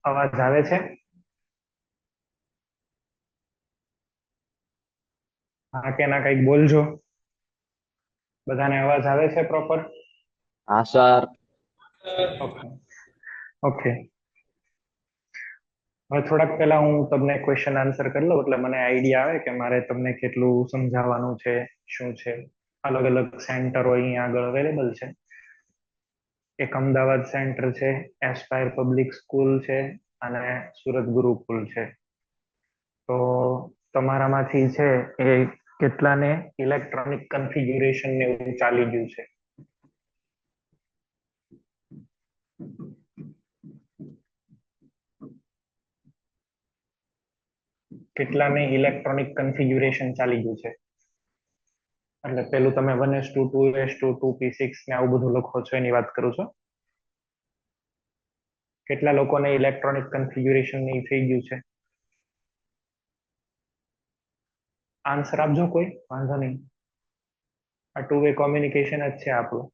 અવાજ આવે છે? હા કે ના, કઈક બોલજો. બધાને અવાજ આવે છે પ્રોપર? हाँ सर। ઓકે. ઓકે. હવે થોડાક પહેલા હું તમને ક્વેશ્ચન આન્સર કરી લઉં એટલે મને આઈડિયા આવે કે મારે તમને કેટલું સમજાવવાનું છે, શું છે. અલગ અલગ સેન્ટરો અહીંયા આગળ અવેલેબલ છે. એક અમદાવાદ સેન્ટર છે, એસ્પાયર પબ્લિક સ્કૂલ છે, અને સુરત ગુરુકુલ છે. તો તમારામાંથી છે એ કેટલાને ઇલેક્ટ્રોનિક કન્ફિગ્યુરેશન ને એવું ચાલી ગયું છે? કેટલાને ઇલેક્ટ્રોનિક કન્ફિગ્યુરેશન ચાલી ગયું છે? એટલે પેલું તમે 1:2, 2:2, 2p6 ને આવું બધું લખો છો એની વાત કરું છું. કેટલા લોકોને ઇલેક્ટ્રોનિક કન્ફિગ્યુરેશન નહીં થઈ ગયું છે? આન્સર આપજો કોઈ, વાંધો નહીં. આ ટુ વે કોમ્યુનિકેશન જ છે આપણું.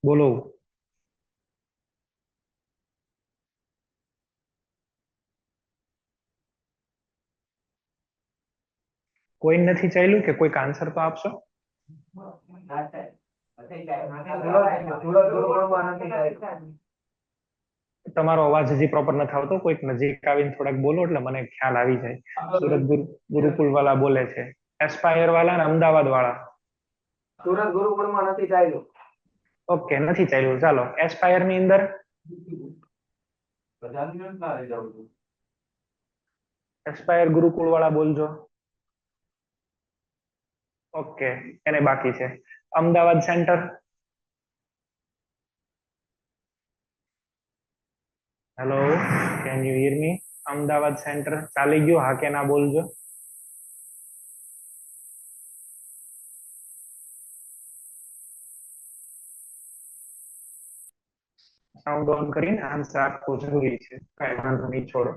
બોલો. કોઈ નથી ચાલ્યું કે કોઈક આન્સર તો આપશો. તમારો અવાજ હજી પ્રોપર નથી આવતો, કોઈક નજીક આવીને થોડાક બોલો એટલે મને ખ્યાલ આવી જાય. સુરત ગુરુકુલ વાળા બોલે છે, એસ્પાયર વાળા ને અમદાવાદ વાળા. સુરત ગુરુકુળમાં નથી ચાલ્યું. ઓકે, નથી ચાલ્યું. ચાલો, એસ્પાયર ની અંદર એસ્પાયર ગુરુકુળ વાળા બોલજો. ઓકે, એને બાકી છે. Ahmedabad centre. Hello, can you hear me? Ahmedabad centre ચાલી ગયું, હા કે ના બોલજો. સાઉન્ડ ઓન કરીને આન્સર આપવો જરૂરી છે, કઈ વાંધો નહીં, છોડો.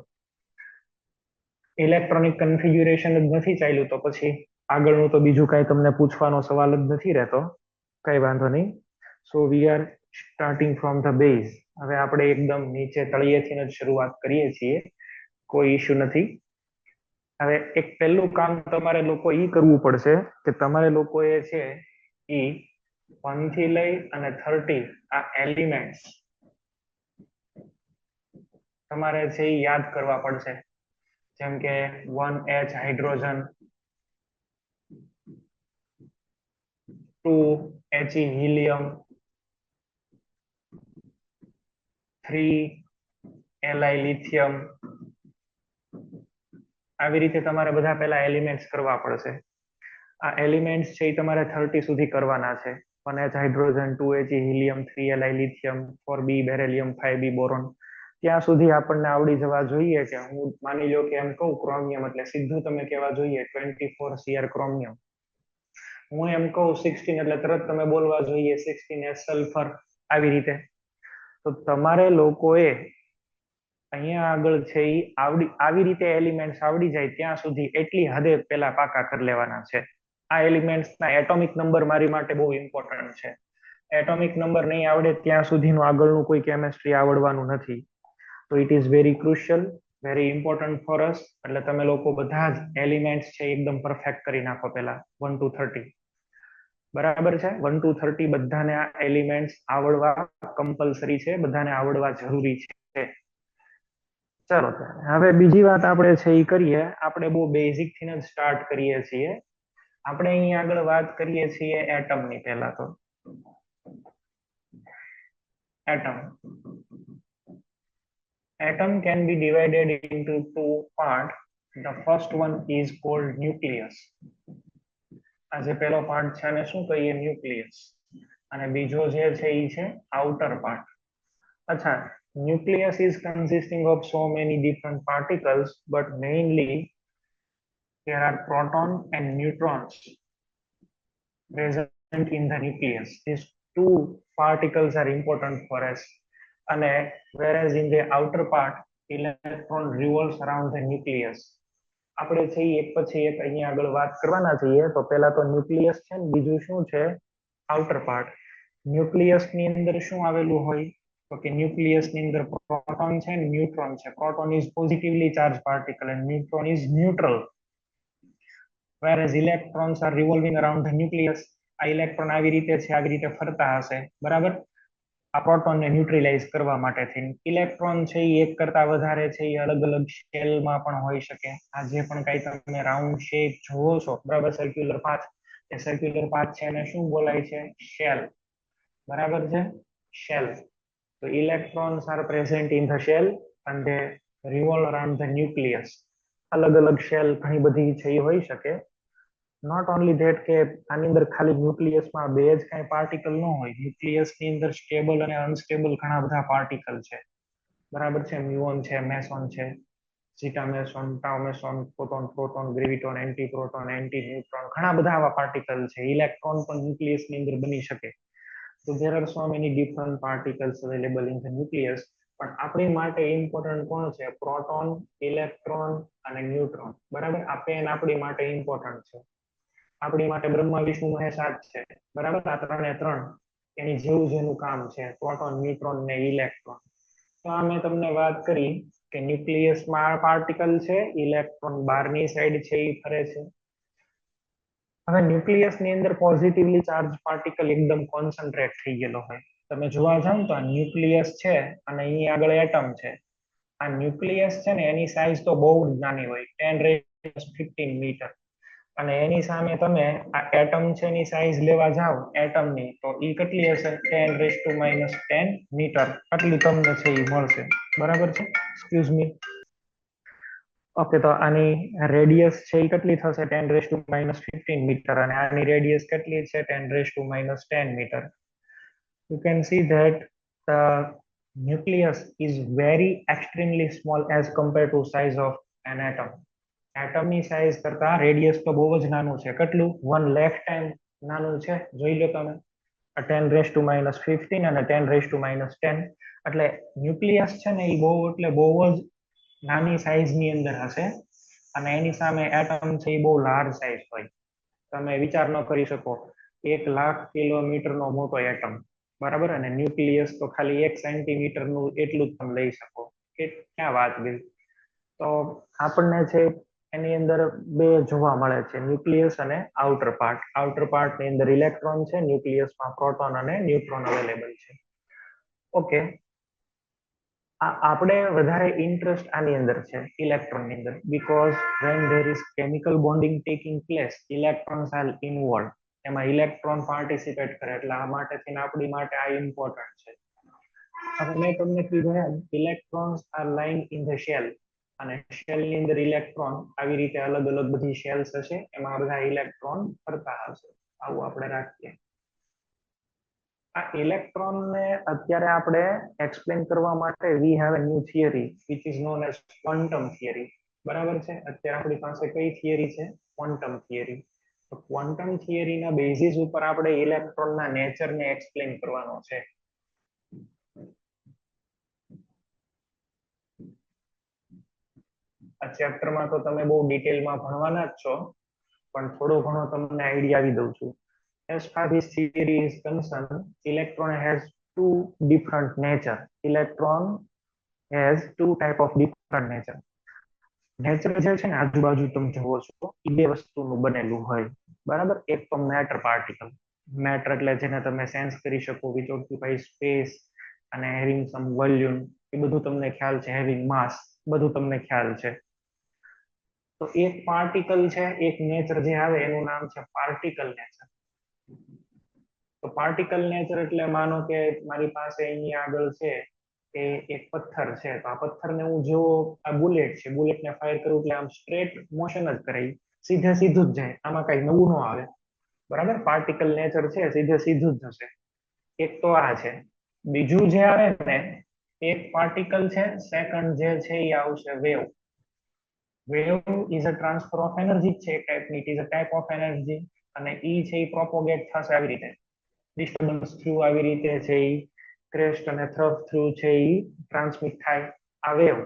ઇલેક્ટ્રોનિક કન્ફિગ્યુરેશન જ નથી ચાલ્યું તો પછી આગળનું તો બીજું કઈ તમને પૂછવાનો સવાલ જ નથી રહેતો. કઈ વાંધો નહીં. So we are starting from the base. હવે આપણે એકદમ નીચે તળિયેથી જ શરૂઆત કરીએ છીએ, કોઈ ઇશ્યુ નથી. હવે એક પહેલું કામ તમારે લોકો ઈ કરવું પડશે કે તમારે લોકોએ છે ઈ 1 થી લઈ અને 30 આ એલિમેન્ટ્સ તમારે છે ઈ યાદ કરવા પડશે. જેમ કે 1H hydrogen, 2He helium, 3Li lithium. આવી રીતે તમારે બધા પહેલા એલિમેન્ટ્સ કરવા પડશે. આ એલિમેન્ટ્સ છે એ તમારે 30 સુધી કરવાના છે. 1H hydrogen, 2He helium, 3Li lithium, 4b beryllium, 5b boron. ત્યાં સુધી આપણને આવડી જવા જોઈએ કે હું માની લો કે એમ કહું ક્રોમિયમ એટલે સીધું તમે કહેવા જોઈએ 24 Cr ક્રોમિયમ. હું એમ કહું 16 એટલે તરત તમે બોલવા જોઈએ 16 સલ્ફર. આવી રીતે તો તમારે લોકોએ અહીંયા આગળ છે એ આવી રીતે એલિમેન્ટ્સ આવડી જાય ત્યાં સુધી એટલી હદે પેલા પાકા કરી લેવાના છે. આ એલિમેન્ટ્સના એટોમિક નંબર મારી માટે બહુ ઇમ્પોર્ટન્ટ છે. એટોમિક નંબર નહીં આવડે ત્યાં સુધીનું આગળનું કોઈ કેમેસ્ટ્રી આવડવાનું નથી. તો it is very crucial, very important for us. એટલે તમે લોકો બધા જ એલિમેન્ટ્સ છે એકદમ પરફેક્ટ કરી નાખો પેલા 1 to 30. બરાબર છે? 1 to 30 બધાને આ એલિમેન્ટ્સ આવડવા કમ્પલસરી છે, બધાને આવડવા જરૂરી છે. ચલો, હવે બીજી વાત આપણે છે એ કરીએ. આપણે બહુ બેઝિક થી જ સ્ટાર્ટ કરીએ છીએ. આપણે અહીં આગળ વાત કરીએ છીએ એટમની. પહેલા તો atom. Atom can be divided into two parts. The first one is called nucleus. આ જે પહેલો પાર્ટ છે આને શું કહીએ? ન્યુક્લિયસ. અને બીજો જે છે એ છે આઉટર પાર્ટ. અચ્છા, nucleus is consisting of so many different particles, but mainly there are proton and neutrons present in the nucleus. These two particles are important for us. And whereas in the outer part, electron revolves around the nucleus. આપણે છે ઈ એક પછી એક અહીંયા આગળ વાત કરવાના છીએ. તો પહેલા તો ન્યુક્લિયસ છે ને બીજું શું છે આઉટર પાર્ટ. ન્યુક્લિયસ ની અંદર શું આવેલું હોય તો કે ન્યુક્લિયસ ની અંદર પ્રોટોન છે ને ન્યુટ્રોન છે. Proton is positively charge particle and neutron is neutral, whereas electrons are revolving around the nucleus. આ ઇલેક્ટ્રોન આવી રીતે ફરતા હશે, બરાબર. આ પ્રોટોનને ન્યુટ્રલાઇઝ કરવા માટે થઈ. ઇલેક્ટ્રોન છે એ એક કરતા વધારે છે એ અલગ અલગ શેલમાં પણ હોઈ શકે. આ જે પણ કઈ તમે રાઉન્ડ શેપ જોવો છો, બરાબર, સર્ક્યુલર પાથ, એ સર્ક્યુલર પાથ છે એને શું બોલાય છે? શેલ, બરાબર છે, શેલ. તો electrons are present in the shell and they revolve around the nucleus. અલગ અલગ શેલ ઘણી બધી છે એ હોઈ શકે. નોટ ઓનલી ધેટ કે આની અંદર ખાલી ન્યુક્લિયસમાં બે જ કાંઈ પાર્ટિકલ ન હોય. ન્યુક્લિયસની અંદર સ્ટેબલ અને અનસ્ટેબલ ઘણા બધા પાર્ટિકલ છે, બરાબર છે. મ્યુઓન છે, મેસોન છે, zeta meson, tau meson, proton, proton, graviton, anti proton, anti neutron, ઘણા બધા આવા પાર્ટિકલ છે. ઇલેક્ટ્રોન પણ ન્યુક્લિયસની અંદર બની શકે. So there are so many different particles available in the nucleus. પણ આપણી માટે ઇમ્પોર્ટન્ટ કોણ છે? પ્રોટોન, ઇલેક્ટ્રોન અને ન્યુટ્રોન, બરાબર. આ પેન આપણી માટે ઇમ્પોર્ટન્ટ છે. આપણી માટે બ્રહ્મા વિષ્ણુ મહેશ આ જ છે, બરાબર. આ ત્રણે ત્રણ એની જેનું કામ છે, પ્રોટોન, ન્યુટ્રોન ને ઇલેક્ટ્રોન. તો આ મેં તમને વાત કરી કે ન્યુક્લિયસમાં પાર્ટિકલ છે, ઇલેક્ટ્રોન બહારની સાઈડ છે એ ફરે છે. હવે ન્યુક્લિયસ ની અંદર પોઝિટિવલી ચાર્જ પાર્ટિકલ એકદમ કોન્સન્ટ્રેટ થઈ ગયેલો હોય. તમે જોવા જાવ તો આ ન્યુક્લિયસ છે અને અહીં આગળ એટમ છે. આ ન્યુક્લિયસ છે ને એની સાઈઝ તો બહુ જ નાની હોય, 10⁻15 મીટર. અને એની સામે તમે આ એટમ છે એની સાઈઝ લેવા જાવ એટમની, તો એ કેટલી હશે? 10⁻10 મીટર. આટલી તમને છે એ મળશે, બરાબર છે. Excuse me. ઓકે, તો આની રેડિયસ છે એ કેટલી થશે? 10⁻15 મીટર. અને આની રેડિયસ કેટલી છે? 10⁻10 metre. You can see that the nucleus is very extremely small as compared to size of an atom. એટમની સાઈઝ કરતા રેડિયસ તો બહુ જ નાનું છે. કેટલું? 1 લાખ ટાઈમ નાનું છે. જોઈ લો તમે, 10⁻15 અને 10⁻10. એટલે ન્યુક્લિયસ છે ને એ બહુ એટલે બહુ જ નાની સાઈઝની અંદર હશે. અને એની સામે એટમ છે એ બહુ લાર્જ સાઈઝ હોય. તમે વિચાર ન કરી શકો, 1 લાખ કિલોમીટરનો મોટો એટમ, બરાબર. અને ન્યુક્લિયસ તો ખાલી 1 સેન્ટીમીટરનું એટલું જ તમે લઈ શકો. કે ક્યાં વાત ગઈ. તો આપણને છે એની અંદર બે જોવા મળે છે, ન્યુક્લિયસ અને આઉટર પાર્ટ. આઉટર પાર્ટ ની અંદર ઇલેક્ટ્રોન છે, ન્યુક્લિયસમાં પ્રોટોન અને ન્યુટ્રોન અવેલેબલ છે. ઓકે, આપણે વધારે ઇન્ટરેસ્ટ આની અંદર છે, ઇલેક્ટ્રોન ની અંદર, because when there is chemical bonding taking place, electrons are involved. એમાં ઇલેક્ટ્રોન પાર્ટિસિપેટ કરે, એટલે આ માટે આપણી માટે આ ઇમ્પોર્ટન્ટ છે. હવે મેં તમને કીધું એમ, electrons are lying in the shell. અને શેલ ની અંદર ઇલેક્ટ્રોન આવી રીતે અલગ અલગ બધી શેલ્સ હશે, એમાં બધા ઇલેક્ટ્રોન ફરતા હશે. આવું આપણે રાખીએ. આ ઇલેક્ટ્રોન ને અત્યારે આપણે એક્સપ્લેન કરવા માટે we have a new theory which is known as quantum theory, બરાબર છે. અત્યારે આપણી પાસે કઈ થિયરી છે? Quantum theory. તો ક્વોન્ટમ થિયરીના બેઝિસ ઉપર આપણે ઇલેક્ટ્રોનના નેચરને એક્સપ્લેન કરવાનો છે. આ ચેપ્ટરમાં તો તમે બહુ ડિટેલમાં ભણવાના જ છો, પણ થોડો ઘણો તમને આઈડિયા આવી દઉં છું. As far as theory is concerned, electron has two different nature. Electron has two type of different nature. Nature જે છે ને આજુબાજુ તમે જોવો છો એ બે વસ્તુનું બનેલું હોય, બરાબર. એક તો મેટર પાર્ટિકલ. મેટર એટલે જેને તમે સેન્સ કરી શકો, વિચ ઓક્યુપાય સ્પેસ અને હેવિંગ સમ વોલ્યુમ, એ બધું તમને ખ્યાલ છે. હેવિંગ માસ, બધું તમને ખ્યાલ છે. તો એક પાર્ટિકલ છે, એક નેચર જે આવે એનું નામ છે પાર્ટિકલ નેચર. તો પાર્ટિકલ નેચર એટલે માનો કે મારી પાસે અહીંયા આગળ છે એ એક પથ્થર છે. તો આ પથ્થરને હું જો આ બુલેટ છે, બુલેટને ફાયર કરું એટલે આમ સ્ટ્રેટ મોશન જ કરે, સીધે સીધું જ જાય, આમાં કઈ નવું ન આવે, બરાબર. પાર્ટિકલ નેચર છે, સીધે સીધું જ જશે. એક તો આ છે. બીજું જે આવે ને, એક પાર્ટિકલ છે, સેકન્ડ જે છે એ આવશે wave. Wave is a transfer of energy છે, એક ટાઈપની, it is a type of energy. અને ઈ છે એ પ્રોપોગેટ થશે આવી રીતે, ડિસ્ટર્બન્સ થ્રુ આવી રીતે છે એ ક્રેસ્ટ અને થ્રફ થ્રુ છે એ ટ્રાન્સમિટ થાય આ વેવ.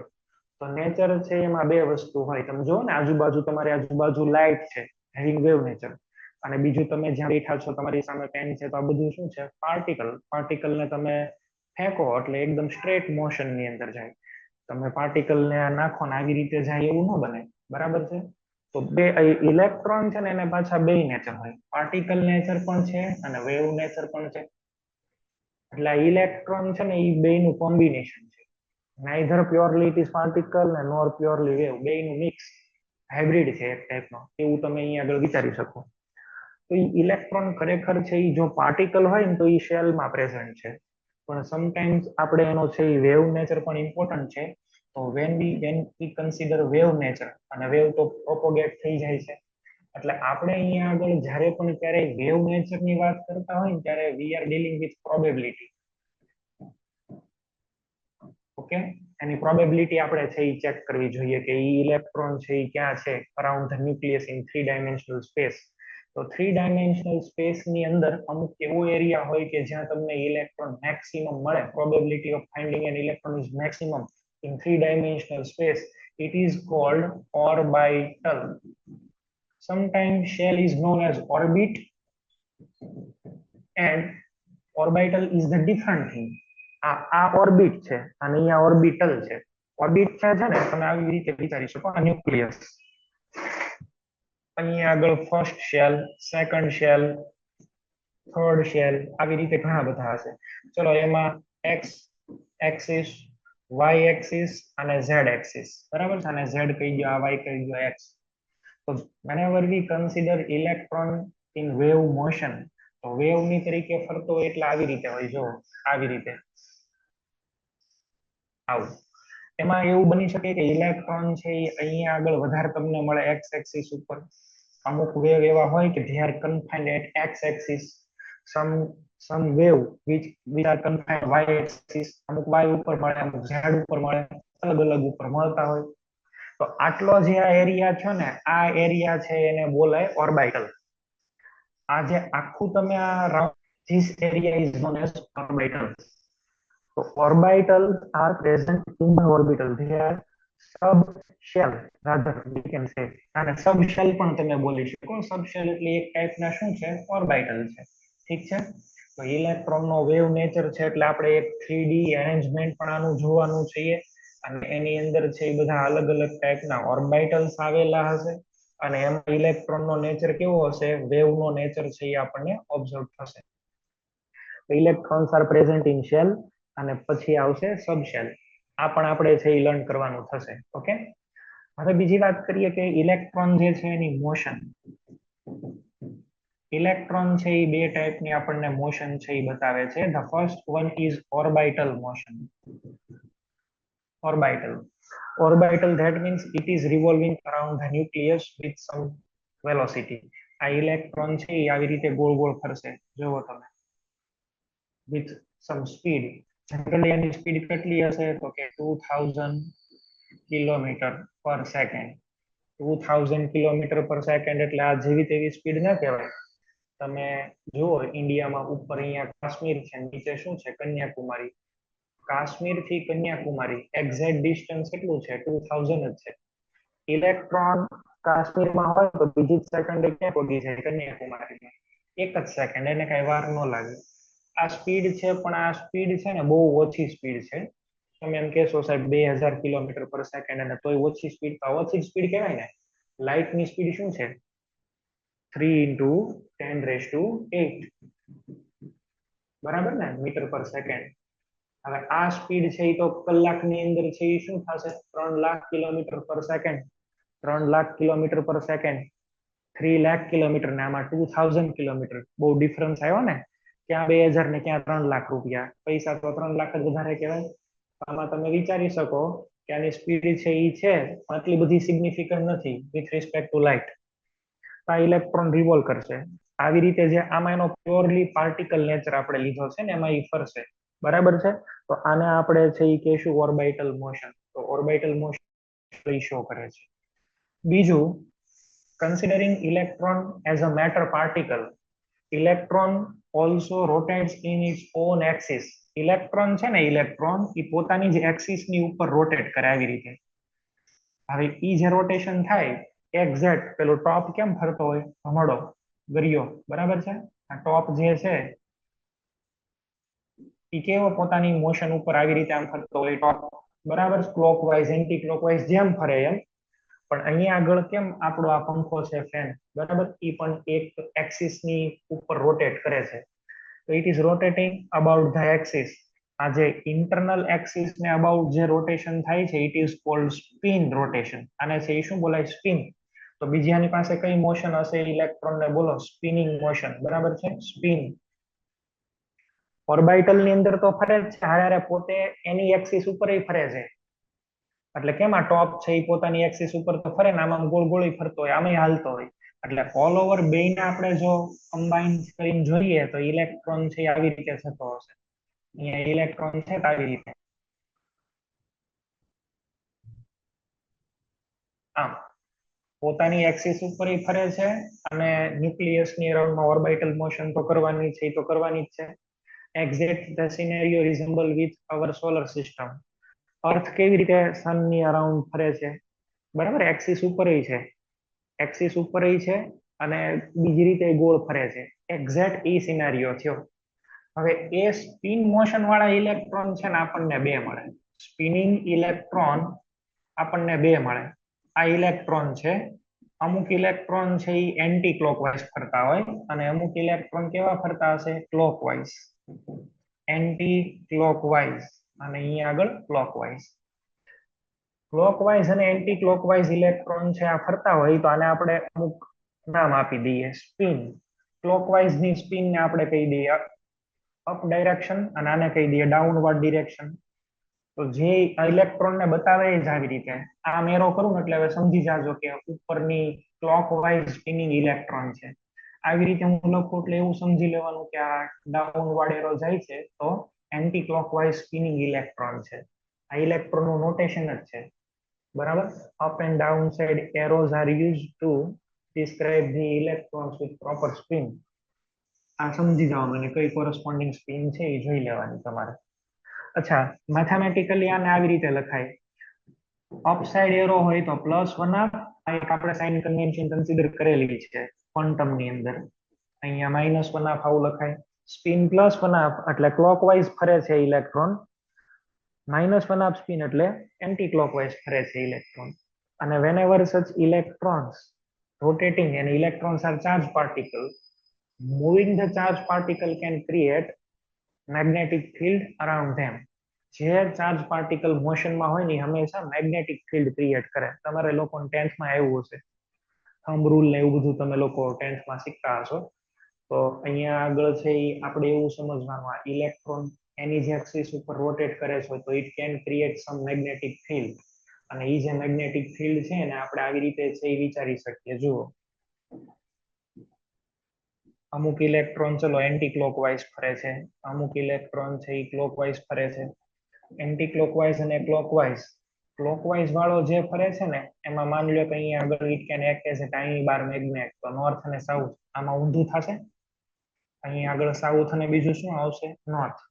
તો નેચર છે એમાં બે વસ્તુ હોય. તમે જુઓ ને આજુબાજુ, તમારી આજુબાજુ લાઇટ છે, હેવિંગ વેવ નેચર. અને બીજું તમે જ્યાં બેઠા છો તમારી સામે પેન છે, તો આ બધું શું છે? પાર્ટિકલ ને તમે ફેંકો એટલે એકદમ સ્ટ્રેટ મોશન ની અંદર જાય. તમે પાર્ટિકલ ને નાખો ને આવી રીતે જાય એવું ન બને, બરાબર છે? તો બે ઇલેક્ટ્રોન છે ને એને પાછા બે નેચર હોય, પાર્ટિકલ નેચર પણ છે અને વેવ નેચર પણ છે. એટલે ઇલેક્ટ્રોન છે ને એ બે નું કોમ્બિનેશન છે. Neither purely it is particle ને નોર પ્યોરલી વેવ, બે નું મિક્સ હાઇબ્રિડ છે એક ટાઈપનો, એવું તમે અહીંયા આગળ વિચારી શકો. તો એ ઇલેક્ટ્રોન ખરેખર છે એ જો પાર્ટિકલ હોય ને તો એ શેલમાં પ્રેઝન્ટ છે, પણ સમટાઈમ્સ આપણે એનો છે એ વેવ નેચર પણ ઇમ્પોર્ટન્ટ છે. તો when we consider wave nature, અને વેવ તો પ્રોપોગેટ થઈ જાય છે, એટલે આપણે અહીંયા આગળ જ્યારે પણ ક્યારેય વેવ નેચર ની વાત કરતા હોય ને ત્યારે we are dealing with probability. Okay, any probability આપણે છે એ ચેક કરવી જોઈએ કે ઈ ઇલેક્ટ્રોન છે એ ક્યાં છે around the nucleus in 3 dimensional space. તો 3 ડાયમેન્શનલ સ્પેસ ની અંદર અમુક એવો એરિયા હોય કે જ્યાં તમને ઇલેક્ટ્રોન મેક્સિમમ મળે, probability of finding an electron is maximum in 3 dimensional space. It is called orbital. Sometimes shell is known as orbit, and orbital is the different thing. આ ઓર્બિટ છે અને અહીંયા ઓર્બિટલ છે. ઓર્બિટ છે ને તમે આવી રીતે વિચારી શકો, ન્યુક્લિયસ, અહીંયા આગળ first shell, second shell, third shell, આવી રીતે ઘણા બધા હશે. ચલો એમાં એક્સ એક્સિસ, વાય એક્સિસ અને ઝેડ એક્સિસ, બરાબર છે? અને ઝેડ કહી ગયો, આ વાય કહી ગયો, એક્સ. તો whenever we consider electron in wave motion, તો વેવ ની તરીકે ફરતો હોય એટલે આવી રીતે હોય, જો આવી રીતે આવું. એમાં એવું બની શકે કે ઇલેક્ટ્રોન છે એ અહીંયા આગળ વધારે તમને મળે એક્સ એક્સિસ ઉપર. અમુક વેવ એવા હોય કે they are confined at x axis, some wave which are confined y axis, અમુક y ઉપર મળે, અમુક z ઉપર મળે, અલગ અલગ ઉપર મળતા હોય. તો આટલો જે આ એરિયા છે ને, આ એરિયા છે એને બોલાય ઓર્બિટલ. આ જે આખું તમે આ round, this area is known as orbital. So orbitals are present in the orbital. They are subshell, rather we can say. અને subshell પણ તમે બોલી શકો. subshell એટલે એક ટાઈપના શું છે? ઓર્બિટલ છે. ઠીક છે? તો ઇલેક્ટ્રોન નો વેવ નેચર છે એટલે આપણે એક 3D એરેન્જમેન્ટ પણ આનું જોવાનું છે, અને એની અંદર છે એ બધા અલગ અલગ ટાઈપના ઓર્બિટલ્સ આવેલા હશે, અને એમાં ઇલેક્ટ્રોન નો નેચર કેવો હશે, વેવ નો નેચર છે એ આપણને ઓબ્ઝર્વ થશે. Electrons are present in shell, અને પછી આવશે સબશેલ. આ પણ આપણે છે એ લર્ન કરવાનું થશે. ઓકે, હવે બીજી વાત કરીએ કે ઇલેક્ટ્રોન જે છે એની મોશન. ઇલેક્ટ્રોન છે એ બે ટાઈપની આપણને મોશન છે એ બતાવે છે. The first one is orbital motion. Orbital, that means it is revolving around the nucleus with some velocity. આ ઇલેક્ટ્રોન છે એ આવી રીતે ગોળ ગોળ ફરશે, જોવો તમે, with some speed. Generally any speed કેટલી હશે? તો કે 2000 કિલોમીટર પર સેકન્ડ. 2000 કિલોમીટર પર સેકન્ડ એટલે આ જેવી તેવી સ્પીડ ના કહેવાય. તમે જુઓ ઇન્ડિયામાં ઉપર અહીંયા કાશ્મીર છે, નીચે શું છે? કન્યાકુમારી. કાશ્મીર થી કન્યાકુમારી એક્ઝેક્ટ ડિસ્ટન્સ કેટલું છે? 2000 જ છે. ઇલેક્ટ્રોન કાશ્મીરમાં હોય તો બીજી જ સેકન્ડે ક્યાં પહોંચી જાય? કન્યાકુમારીમાં. એક જ સેકન્ડ, એને કઈ વાર ન લાગે. આ સ્પીડ છે, પણ આ સ્પીડ છે ને બહુ ઓછી સ્પીડ છે. તમે એમ કહેશો સાહેબ 2000 કિલોમીટર પર સેકન્ડ, અને તોય ઓછી સ્પીડ, તો ઓછી સ્પીડ કહેવાય ને. લાઇટ ની સ્પીડ શું છે? 3 × 10⁸, બરાબર ને, મીટર પર સેકન્ડ. હવે આ સ્પીડ છે એ તો કલાકની અંદર છે એ શું થશે? 3 લાખ કિલોમીટર પર સેકન્ડ. 3 લાખ કિલોમીટર પર સેકન્ડ, 3 લાખ કિલોમીટર ને આમાં 2000 કિલોમીટર, બહુ ડિફરન્સ આવ્યો ને. ક્યાં 2000 ને ક્યાં 3 લાખ રૂપિયા, પૈસા તો 3 લાખ જ વધારે કહેવાય. આમાં તમે વિચારી શકો કે આની સ્પીડ છે એ છે પણ આટલી બધી સિગ્નિફિકન્ટ નથી વિથ રિસ્પેક્ટ ટુ લાઇટ. આ ઇલેક્ટ્રોન રિવોલ્વ કરશે આવી રીતે. જે આમાં એનો પ્યોરલી પાર્ટિકલ નેચર આપણે લીધો છે ને, એમાં એ ફરશે, બરાબર છે? તો આને આપણે છે એ કહેશું ઓર્બિટલ મોશન. તો ઓર્બિટલ મોશન શો કરે છે. બીજું, considering electron as a matter particle, electron also rotates in its own axis. Electron છે ને, ઇલેક્ટ્રોન એ પોતાની જ એક્સિસ ની ઉપર રોટેટ કરે આવી રીતે. હવે ઈ જે રોટેશન થાય એક્ઝેક્ટ પેલો ટોપ કેમ ફરતો હોય ભમરડો ગરિયો બરાબર છે આ ટોપ જે છે ઈ કેવો પોતાની મોશન ઉપર આવી રીતે આમ ફરતો હોય ટોપ બરાબર ક્લોકવાઇઝ એન્ટી ક્લોકવાઇઝ જેમ ફરે એમ પણ અહીંયા આગળ કેમ આપણો આ પંખો છે ફેન બરાબર ઈ પણ એક એક્સિસ ની ઉપર રોટેટ કરે છે તો it is rotating about the axis આ જે ઇન્ટરનલ એક્સિસ ને અબાઉટ જે રોટેશન થાય છે it is called spin rotation આને છે એ શું બોલાય સ્પિન તો બીજી આની પાસે કઈ મોશન હશે ઇલેક્ટ્રોન ને બોલો સ્પિનિંગ મોશન બરાબર છે સ્પિન ઓર્બિટલ ની અંદર તો ફરે જ છે હારે પોતે એની એક્સિસ ઉપર ફરે છે એટલે કેમ આ ટોપ છે એ પોતાની એક્સિસ ઉપર તો ફરે ને આમાં ગોળ ગોળી ફરતો હોય આમાં હાલતો હોય એટલે ઓલ ઓવર બે ને આપણે જો કમ્બાઈન કરીને જોઈએ તો ઇલેક્ટ્રોન છે આવી રીતે થતો હશે અહીંયા ઇલેક્ટ્રોન છે આવી રીતે આમ પોતાની એક્સિસ ઉપર ફરે છે અને ન્યુક્લિયસ ની અરાઉન્ડમાં ઓર્બિટલ મોશન તો કરવાની છે તો કરવાની જ છે exact the scenario resemble with our solar system earth કેવી રીતે સન ની અરાઉન્ડ ફરે છે બરાબર એક્સિસ ઉપર છે એક્સિસ ઉપર છે અને બીજી રીતે ગોળ ફરે છે એક્ઝેક્ટ ઈ સિનારીઓ થયો હવે એ સ્પિન મોશન વાળા ઇલેક્ટ્રોન છે ને આપણને બે મળે સ્પિનિંગ ઇલેક્ટ્રોન આપણને બે મળે આ ઇલેક્ટ્રોન છે અમુક ઇલેક્ટ્રોન છે એ એન્ટી ક્લોકવાઇઝ ફરતા હોય અને અમુક ઇલેક્ટ્રોન કેવા ફરતા હશે ક્લોકવાઇઝ એન્ટી ક્લોકવાઇઝ અને અહીંયા આગળ ક્લોકવાઇઝ ક્લોકવાઇઝ અને એન્ટી ક્લોકવાઇઝ ઇલેક્ટ્રોન છે આ ફરતા હોય તો આને આપણે અમુક નામ આપી દઈએ સ્પિન ક્લોકવાઇઝ ની સ્પિન ને આપણે કહી દઈએ અપ ડાયરેક્શન અને આને કહી દઈએ ડાઉનવર્ડ ડિરેક્શન તો જે ઇલેક્ટ્રોન ને બતાવે જ આવી રીતે આમ એરો કરું ને એટલે હવે સમજી જાજો કે ઉપરની ક્લોકવાઇઝ સ્પિનિંગ ઇલેક્ટ્રોન છે આવી રીતે હું લખું એટલે એવું સમજી લેવાનું કે આ ડાઉનવર્ડ એરો જાય છે તો એન્ટી ક્લોકવાઇઝ સ્પિનિંગ ઇલેક્ટ્રોન છે આ ઇલેક્ટ્રોન નું નોટેશન જ છે બરાબર up and down side arrows are used to describe the electrons with proper spin આ સમજી જવાનું અને કઈ કોરસ્પોન્ડિંગ સ્પિન છે એ જોઈ લેવાની તમારે અચ્છા મેથેમેટિકલી આને આવી રીતે લખાય અપસાઇડ એરો હોય તો +1 આ એક આપણે સાઇન કન્વેન્શન કન્સિડર કરેલી છે ક્વોન્ટમ ની અંદર અહીંયા -1 આવું લખાય સ્પિન +1 એટલે ક્લોકવાઇઝ ફરે છે ઇલેક્ટ્રોન -1 સ્પિન એટલે એન્ટી ક્લોકવાઇઝ ફરે છે ઇલેક્ટ્રોન અને whenever such electrons rotating and electrons are charged particle moving the charged particle can create magnetic field around them જે ચાર્જ પાર્ટિકલ મોશનમાં હોય ને હંમેશા મેગ્નેટિક ફિલ્ડ ક્રિએટ કરે તમારે લોકો 10th માં આવ્યું હશે થંબ રૂલ ને એવું બધું તમે લોકો 10th માં શીખતા હશો તો અહીંયા આગળ છે એ આપણે એવું સમજવાનું આ ઇલેક્ટ્રોન એની જે એક્સિસ ઉપર રોટેટ કરે છે તો it can create some magnetic field અને એ જે મેગ્નેટિક ફિલ્ડ છે ને આપણે આવી રીતે છે એ વિચારી શકીએ જુઓ અમુક ઇલેક્ટ્રોન ચલો એન્ટી ક્લોકવાઇઝ ફરે છે અમુક ઇલેક્ટ્રોન છે એ ક્લોકવાઇઝ ફરે છે એન્ટી ક્લોકવાઇઝ અને ક્લોકવાઇઝ વાળો જે ફરે છે ને એમાં માની લો કે અહીંયા આગળ it can act as a tiny bar magnet તો નોર્થ અને સાઉથ આમાં ઊંધું થશે અહીંયા આગળ સાઉથ અને બીજું શું આવશે નોર્થ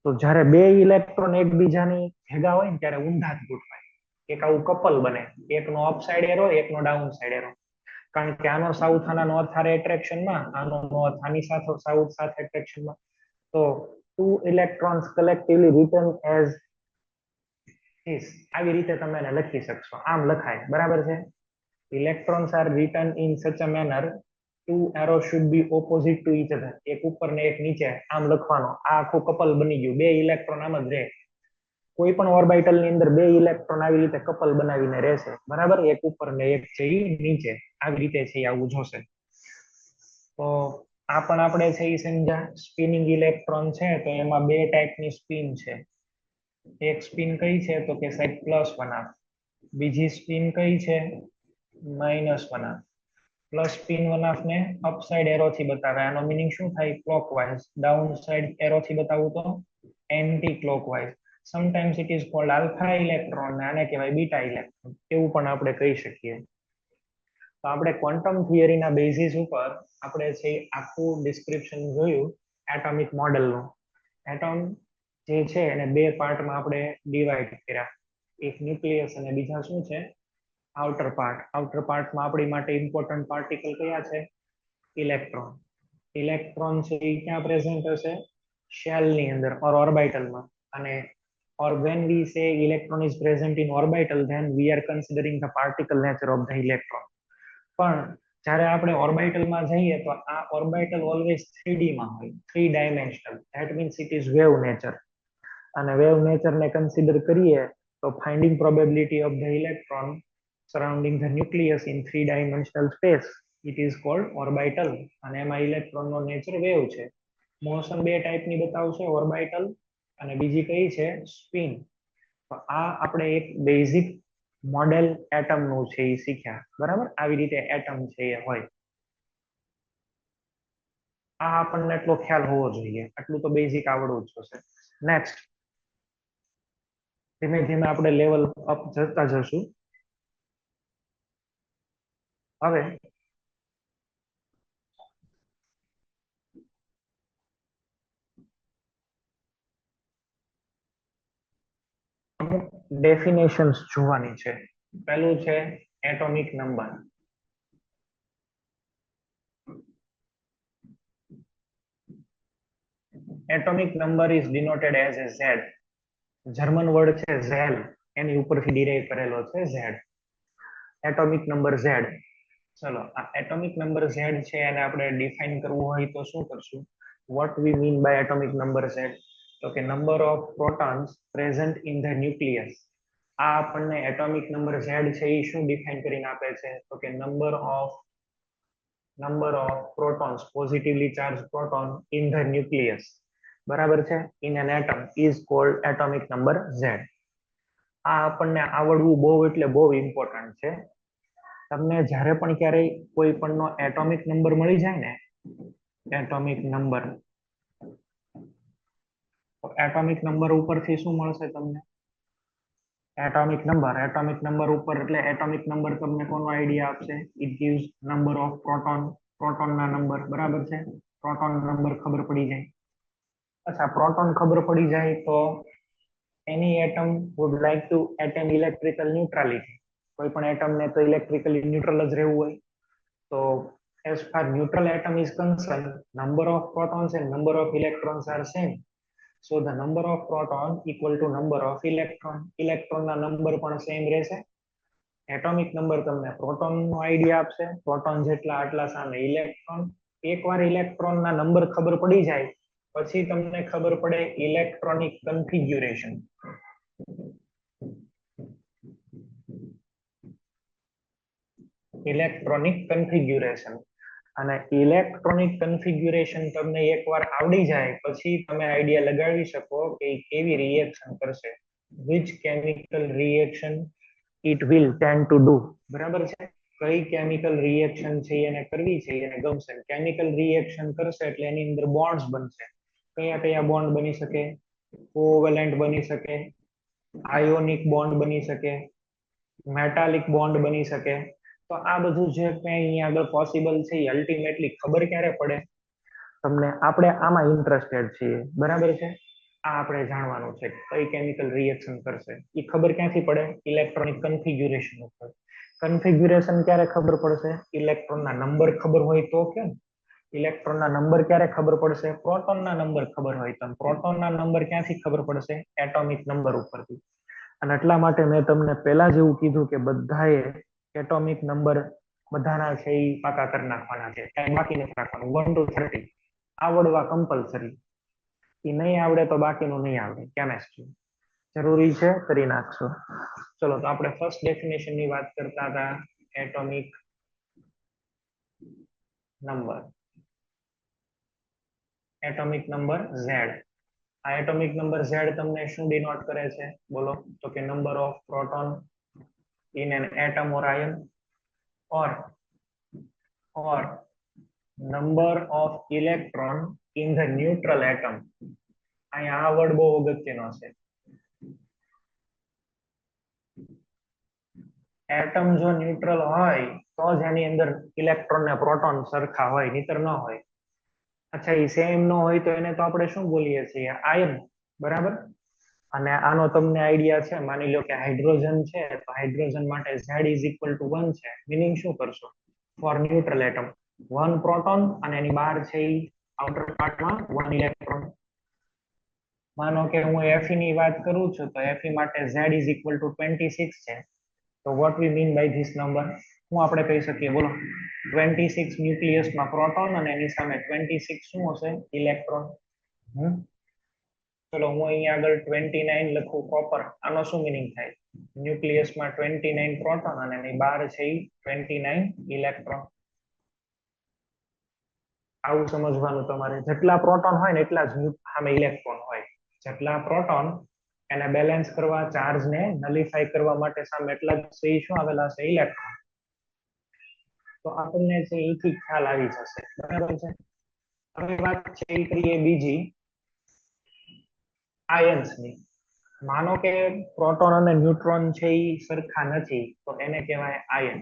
તો જ્યારે બે ઇલેક્ટ્રોન એકબીજાની ભેગા હોય ને ત્યારે ઊંધા જ ગોઠવાય એક આવું કપલ બને એકનો અપસાઇડ એરો એકનો ડાઉન સાઇડ એરો કારણ કે આનો સાઉથ આના નોર્થ હારે એટ્રેક્શનમાં આનો નોર્થ આની સાથે સાઉથ સાથે એટ્રેક્શનમાં તો two electrons collectively written as this આવી રીતે તમે એને લખી શકશો આમ લખાય બરાબર છે electrons are written in such a manner two arrows should be opposite to each other એક ઉપર ને એક નીચે આમ લખવાનો આ આખું કપલ બની ગયું બે ઇલેક્ટ્રોન આમ જ રહે કોઈ પણ ઓર્બિટલ ની અંદર બે ઇલેક્ટ્રોન આવી રીતે કપલ બનાવીને રહેશે બરાબર એક ઉપર ને એક છે નીચે આવી રીતે છે આવું જોશે તો આ પણ આપણે છે એ સમજ્યા સ્પિનિંગ ઇલેક્ટ્રોન છે તો એમાં બે ટાઈપની સ્પિન છે એક સ્પિન કઈ છે તો કે સાહેબ +1 બીજી સ્પિન કઈ છે -1 પ્લસ સ્પિન 1 ને અપસાઇડ એરો થી બતાવે આનો મીનિંગ શું થાય ક્લોકવાઇઝ ડાઉન સાઇડ એરો થી બતાવું તો anti clockwise sometimes it is called alpha electron આને કહેવાય બીટા ઇલેક્ટ્રોન એવું પણ આપણે કહી શકીએ તો આપણે ક્વોન્ટમ થિયરીના બેઝિસ ઉપર આપણે છે આખું ડિસ્ક્રિપ્શન જોયું એટોમિક મોડેલનું એટોમ જે છે એને બે પાર્ટમાં આપણે ડિવાઈડ કર્યા એક ન્યુક્લિયસ અને બીજા શું છે આઉટર પાર્ટમાં આપણી માટે ઇમ્પોર્ટન્ટ પાર્ટિકલ કયા છે? ઇલેક્ટ્રોન. ઇલેક્ટ્રોન છે એ ક્યાં પ્રેઝન્ટ હશે? શેલ ની અંદર ઓર ઓર્બિટલમાં. અને or when we say electron is present in orbital, then we are considering the particle nature of the electron. પણ જ્યારે આપણે ઓર્બિટલમાં જઈએ તો આ ઓર્બિટલ ઓલવેઝ 3D માં હોય, 3 dimensional. that means it is wave nature. અને wave nature ને કન્સિડર કરીએ તો finding probability of the electron surrounding the nucleus in 3 dimensional space, it is called orbital. અને એમાં ઇલેક્ટ્રોન નો નેચર વેવ છે. Motion બે ટાઈપની બતાવશે, ઓર્બિટલ અને બીજી કઈ છે? સ્પિન. તો આ આપણે એક બેઝિક મોડેલ એટમ નું છે એ શીખ્યા, બરાબર? આવી રીતે એટમ છે એ હોય. આ આપણને એટલો ખ્યાલ હોવો જોઈએ, આટલું તો બેઝિક આવડવું જ જોશે. નેક્સ્ટ, ધીમે ધીમે આપણે લેવલ અપ જતા જશું. હવે અમુક ડેફિનેશન્સ જોવાની છે. પહેલું છે atomic number. Atomic number is denoted as a Z. German word છે ઝેલ, એની ઉપરથી ડિરાઈવ કરેલો છે Z. Atomic number Z. ચલો, આ એટોમિક નંબર Z છે એને આપણે ડિફાઇન કરવું હોય તો શું કરશું? What we mean by atomic number Z? તો કે number of protons present in the nucleus. આ આપણને એટોમિક નંબર Z છે એ શું ડિફાઇન કરીને આપે છે? તો કે number of protons, positively charged proton in the nucleus, બરાબર છે, in an atom is called atomic number Z. આ આપણને આવડવું બહુ એટલે બહુ ઇમ્પોર્ટન્ટ છે. તમને જ્યારે પણ ક્યારેય કોઈ પણનો એટોમિક નંબર મળી જાય ને, એટોમિક નંબર, તો એટોમિક નંબર ઉપરથી શું મળશે તમને? એટોમિક નંબર ઉપર એટલે એટોમિક નંબર તમને કોનો આઈડિયા આપશે? It gives number of proton ના નંબર, બરાબર છે? પ્રોટોન નંબર ખબર પડી જાય. અચ્છા, પ્રોટોન ખબર પડી જાય તો એની atom would like to attain electrical neutrality. કોઈ પણ એટમ ને તો ઇલેક્ટ્રિકલી ન્યુટ્રલ જ રહેવું હોય. તો as far neutral atom is concerned, number of protons and number of electrons are same. So the number of proton equal to number of electron. Electron ના number પણ સેમ રહેશે. Atomic number તમને proton નો idea આપશે, proton જેટલા આટલા સામે electron. એકવાર electron ના નંબર ખબર પડી જાય પછી તમને ખબર પડે ઇલેક્ટ્રોનિક કન્ફિગ્યુરેશન. Electronic configuration. અને ઇલેક્ટ્રોનિક કન્ફિગ્યુરેશન તમને એકવાર આવડી જાય પછી તમે આઈડિયા લગાવી શકો કે કેવી રિએક્શન કરશે, which chemical reaction it will tend to do. બરાબર છે? કઈ કેમિકલ રિએક્શન છે એને કરવી છે એને ગમશે. કેમિકલ રિએક્શન કરશે એટલે એની અંદર બોન્ડ્સ બનશે. કયા કયા બોન્ડ બની શકે? કોવેલેન્ટ બની શકે, આયોનિક બોન્ડ બની શકે, મેટાલિક બોન્ડ બની શકે. તો આ બધું જે કંઈ અહીંયા આગળ પોસિબલ છે એ અલ્ટિમેટલી ખબર ક્યારે પડે તમને? આપણે આમાં ઇન્ટરેસ્ટેડ છીએ, બરાબર છે? આ આપણે જાણવાનું છે કઈ કેમિકલ રિએક્શન કરશે. એ ખબર ક્યાંથી પડે? ઇલેક્ટ્રોનિક કન્ફિગ્યુરેશન ઉપર. કન્ફિગ્યુરેશન ક્યારે ખબર પડશે? ઇલેક્ટ્રોનના નંબર ખબર હોય તો કેમ? ઇલેક્ટ્રોનના નંબર ક્યારે ખબર પડશે? પ્રોટોનના નંબર ખબર હોય તો. પ્રોટોનના નંબર ક્યાંથી ખબર પડશે? એટોમિક નંબર ઉપરથી. અને એટલા માટે મેં તમને પહેલા જ એવું કીધું કે બધાએ એટોમિક નંબર બધાના છે એ પાકા કરી નાખવાના છે, કાંઈ બાકી નથી રાખવાનું. 1 to 30 આવડવા કમ્પલસરી. એ નહીં આવડે તો બાકીનું નહીં આવડે. કેમેસ્ટ્રી જરૂરી છે, કરી નાખશો. ચલો, તો આપણે ફર્સ્ટ ડેફિનેશન ની વાત કરતા હતા, atomic number. Atomic number Z. આ એટોમિક નંબર Z તમને શું ડિનોટ કરે છે બોલો? તો કે number of proton in an atom or ion, or number of electron in the neutral atom. અહીંયા આ વર્ડ બહુ અગત્યનો છે. એટમ જો ન્યુટ્રલ હોય તો જ એની અંદર ઇલેક્ટ્રોન ને પ્રોટોન સરખા હોય, નહીતર ન હોય. અચ્છા, એ સેમ ન હોય તો એને તો આપણે શું બોલીએ છીએ? આયન, બરાબર? અને આનો તમને આઈડિયા છે, માની લો કે હાઇડ્રોજન છે તો હાઇડ્રોજન માટે Z ઇઝ ઇક્વલ ટુ 1 છે. મીનિંગ શું કરશો? ફોર ન્યુટ્રલ એટમ 1 પ્રોટોન અને એની બહાર છે એ આઉટર પાર્ટમાં 1 ઇલેક્ટ્રોન. માનો કે હું Fe ની વાત કરું છું તો Fe માટે Z ઇઝ ઇક્વલ ટુ 26 છે. તો what we mean by this number? શું આપણે કહી શકીએ બોલો? 26 ન્યુક્લિયસમાં પ્રોટોન અને એની સામે 26 શું હશે? ઇલેક્ટ્રોન. ચલો હું અહીંયા આગળ 29 લખું કોપર. આનો શું મીનિંગ થાય? ન્યુક્લિયસમાં 29 પ્રોટોન અને એની બહાર છે એ 29 ઇલેક્ટ્રોન. આવું સમજવાનું તમારે. જેટલા પ્રોટોન હોય ને એટલા જ સામે ઇલેક્ટ્રોન હોય. જેટલા પ્રોટોન એને બેલેન્સ કરવા, ચાર્જને નલિફાઈ કરવા માટે સામે એટલા જ શું આવેલા છે? ઇલેક્ટ્રોન. તો આપણને છે એથી ખ્યાલ આવી જશે. બરાબર છે. હવે વાત છે એ કરીએ બીજી આયન્સની. માનો કે પ્રોટોન અને ન્યુટ્રોન છે એ સરખા નથી તો એને કહેવાય આયન.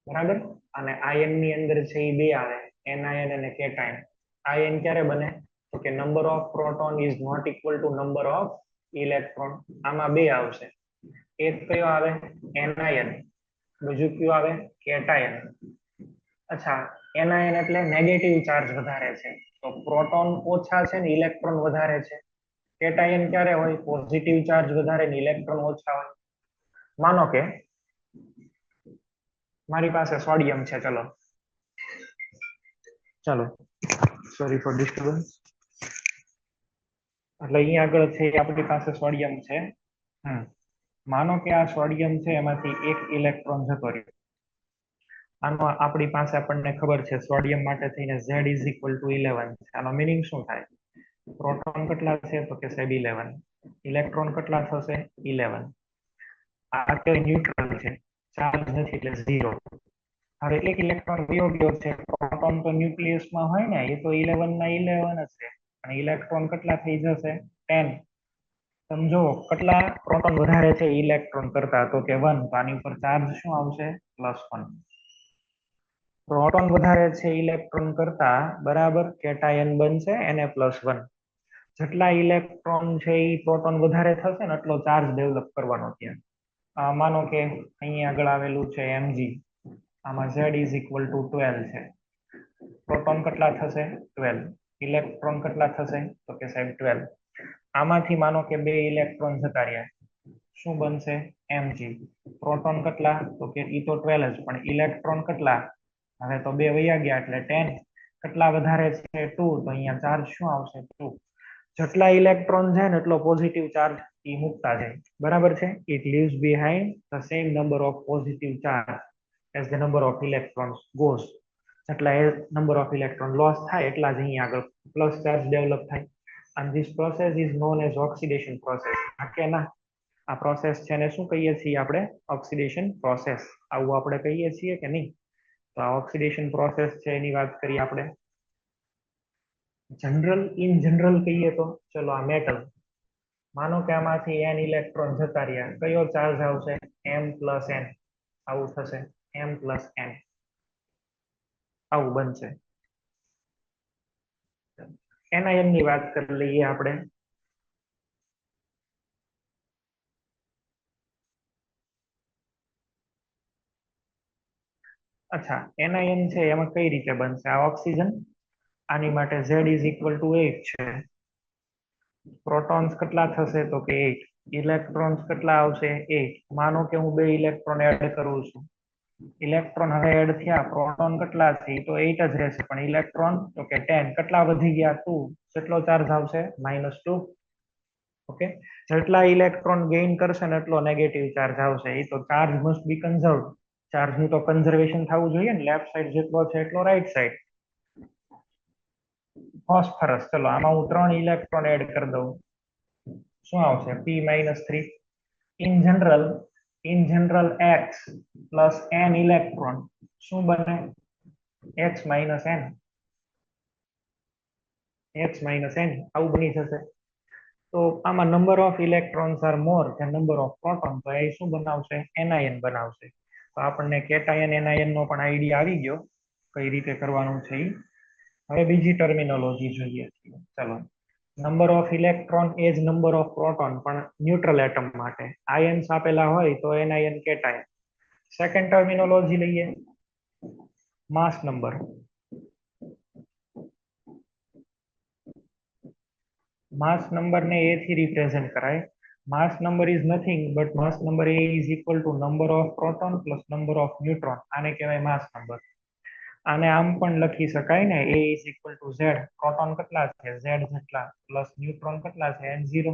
બરાબર. અને આયન ની અંદર છે એ બે આવે, એનાયન અને કેટાયન. આયન ક્યારે બને? તો કે number of proton is not equal to number of electron. આમાં બે આવશે. એક કયો આવે? એનાયન. બીજું કયું આવે? કેટાયન. અચ્છા, એનાયન એટલે નેગેટિવ ચાર્જ વધારે છે. તો પ્રોટોન ઓછા છે ને ઇલેક્ટ્રોન વધારે છે. કેટાયન ક્યારે હોય? પોઝિટિવ ચાર્જ વધારે ને ઇલેક્ટ્રોન ઓછા હોય. માનો કે મારી પાસે સોડિયમ છે. ચલો સોરી ફોર ડિસ્ટર્બન્સ. એટલે અહીંયા આગળ છે આપણી પાસે સોડિયમ છે. માનો કે આ સોડિયમ છે એમાંથી એક ઇલેક્ટ્રોન જતો રહ્યો. આનો આપણી પાસે આપણને ખબર છે સોડિયમ માટે થઈને Z ઇઝ ઇક્વલ ટુ 11 છે. આનો મીનિંગ શું થાય? પ્રોટોન કેટલા છે? તો કે સાહેબ 11. ઇલેક્ટ્રોન કેટલા થશે? 11. આ કે ન્યુટ્રલ છે, ચાર્જ નથી એટલે 0. હવે એક ઇલેક્ટ્રોન વયો ગયો છે. પ્રોટોન તો ન્યુક્લિયસમાં હોય ને, એ તો 11 ના 11 જ છે. અને ઇલેક્ટ્રોન કેટલા થઈ જશે? 10. સમજો કેટલા પ્રોટોન વધારે છે ઇલેક્ટ્રોન કરતા? તો કે 1. તો આની ઉપર ચાર્જ શું આવશે? +1. પ્રોટોન વધારે છે ઇલેક્ટ્રોન કરતા, બરાબર, કેટાયન બનશે Na+1. જેટલા ઇલેક્ટ્રોન છે એ પ્રોટોન વધારે થશે ને એટલો ચાર્જ ડેવલપ કરવાનો ત્યાં. માનો કે અહીંયા આગળ આવેલું છે Mg. આમાં Z ઇઝ ઇક્વલ ટુ 12 છે. પ્રોટોન કેટલા થશે? 12. ઇલેક્ટ્રોન કેટલા થશે? તો કે સાહેબ 12. આમાંથી માનો કે બે ઇલેક્ટ્રોન જતા રહ્યા. શું બનશે? Mg. પ્રોટોન કેટલા? તો કે ઈ તો 12 જ, પણ ઇલેક્ટ્રોન કેટલા? હવે તો બે વયા ગયા એટલે 10. કેટલા વધારે છે? 2. તો અહીંયા ચાર્જ શું આવશે? 2. જેટલા ઇલેક્ટ્રોન છે ને એટલો પોઝિટિવ ચાર્જ એ મૂકતા જાય. બરાબર છે. It leaves behind the same number of positive charge as the number of electrons goes. જેટલા નંબર ઓફ ઇલેક્ટ્રોન લોસ થાય એટલા જ અહીંયા આગળ પ્લસ ચાર્જ ડેવલપ થાય. and this process is known as oxidation process. કે ના, આ પ્રોસેસ છે ને શું કહીએ છીએ આપણે? Oxidation process. આવું આપણે કહીએ છીએ કે નહીં? તો આ ઓક્સિડેશન પ્રોસેસ છે એની વાત કરીએ આપણે. ઇન જનરલ કહીએ તો ચલો આ મેટલ. માનો કે આમાંથી n ઇલેક્ટ્રોન જતા રહ્યા. કયો ચાર્જ આવશે? M+n. આવું થશે. M+n. આવું બનશે. એનાયન ની વાત કરી લઈએ આપણે. અચ્છા, એનાયન છે એમાં કઈ રીતે બનશે? આ ઓક્સિજન. આની માટે Z ઇઝ ઇક્વલ ટુ 8 છે. પ્રોટોન્સ કેટલા થશે? તો કે 8. ઇલેક્ટ્રોન્સ કેટલા આવશે? 8. માનો કે હું બે ઇલેક્ટ્રોન એડ કરું છું. ઇલેક્ટ્રોન હવે એડ થયા. પ્રોટોન કેટલા છે? તો 8 જ રહેશે, પણ ઇલેક્ટ્રોન તો કે 10. કેટલા વધી ગયા? 2. કેટલો ચાર્જ આવશે? -2. ઓકે. જેટલા ઇલેક્ટ્રોન ગેઇન કરશે ને એટલો નેગેટિવ ચાર્જ આવશે. એ તો ચાર્જ મસ્ટ બી કન્ઝર્વ. ચાર્જનું તો કન્ઝર્વેશન થવું જોઈએ ને. લેફ્ટ સાઈડ જેટલો છે એટલો રાઈટ સાઈડ. ફોસ્ફરસ. ચલો આમાં હું 3 ઇલેક્ટ્રોન એડ કરી દઉં. શું આવશે? P-3. In general x plus n electron શું બને? x-n. x-n આવું બની જશે. તો આમાં number of electrons are more than number of proton. તો એ શું બનાવશે? એનાયન બનાવશે. તો આપણને કેટાયન એનાયન નો પણ આઈડિયા આવી ગયો કઈ રીતે કરવાનું છે. હવે બીજી ટર્મિનોલોજી જોઈએ. ચલો નંબર ઓફ ઇલેક્ટ્રોન એ જ નંબર ઓફ પ્રોટોન, પણ ન્યુટ્રલ એટમ માટે. આયન્સ આપેલા હોય તો એનાયન કેટાયન. સેકન્ડ ટર્મિનોલોજી લઈએ, માસ નંબર. માસ નંબર ને એ થી રિપ્રેઝેન્ટ કરાય. માસ number is nothing but mass number A is equal to number of proton plus number of neutron. આને કહેવાય માસ નંબર. આને આમ પણ લખી શકાય ને, A is equal to Z. Proton કેટલા છે? ઝેડ જેટલા, પ્લસ ન્યુટ્રોન કેટલા છે? n0.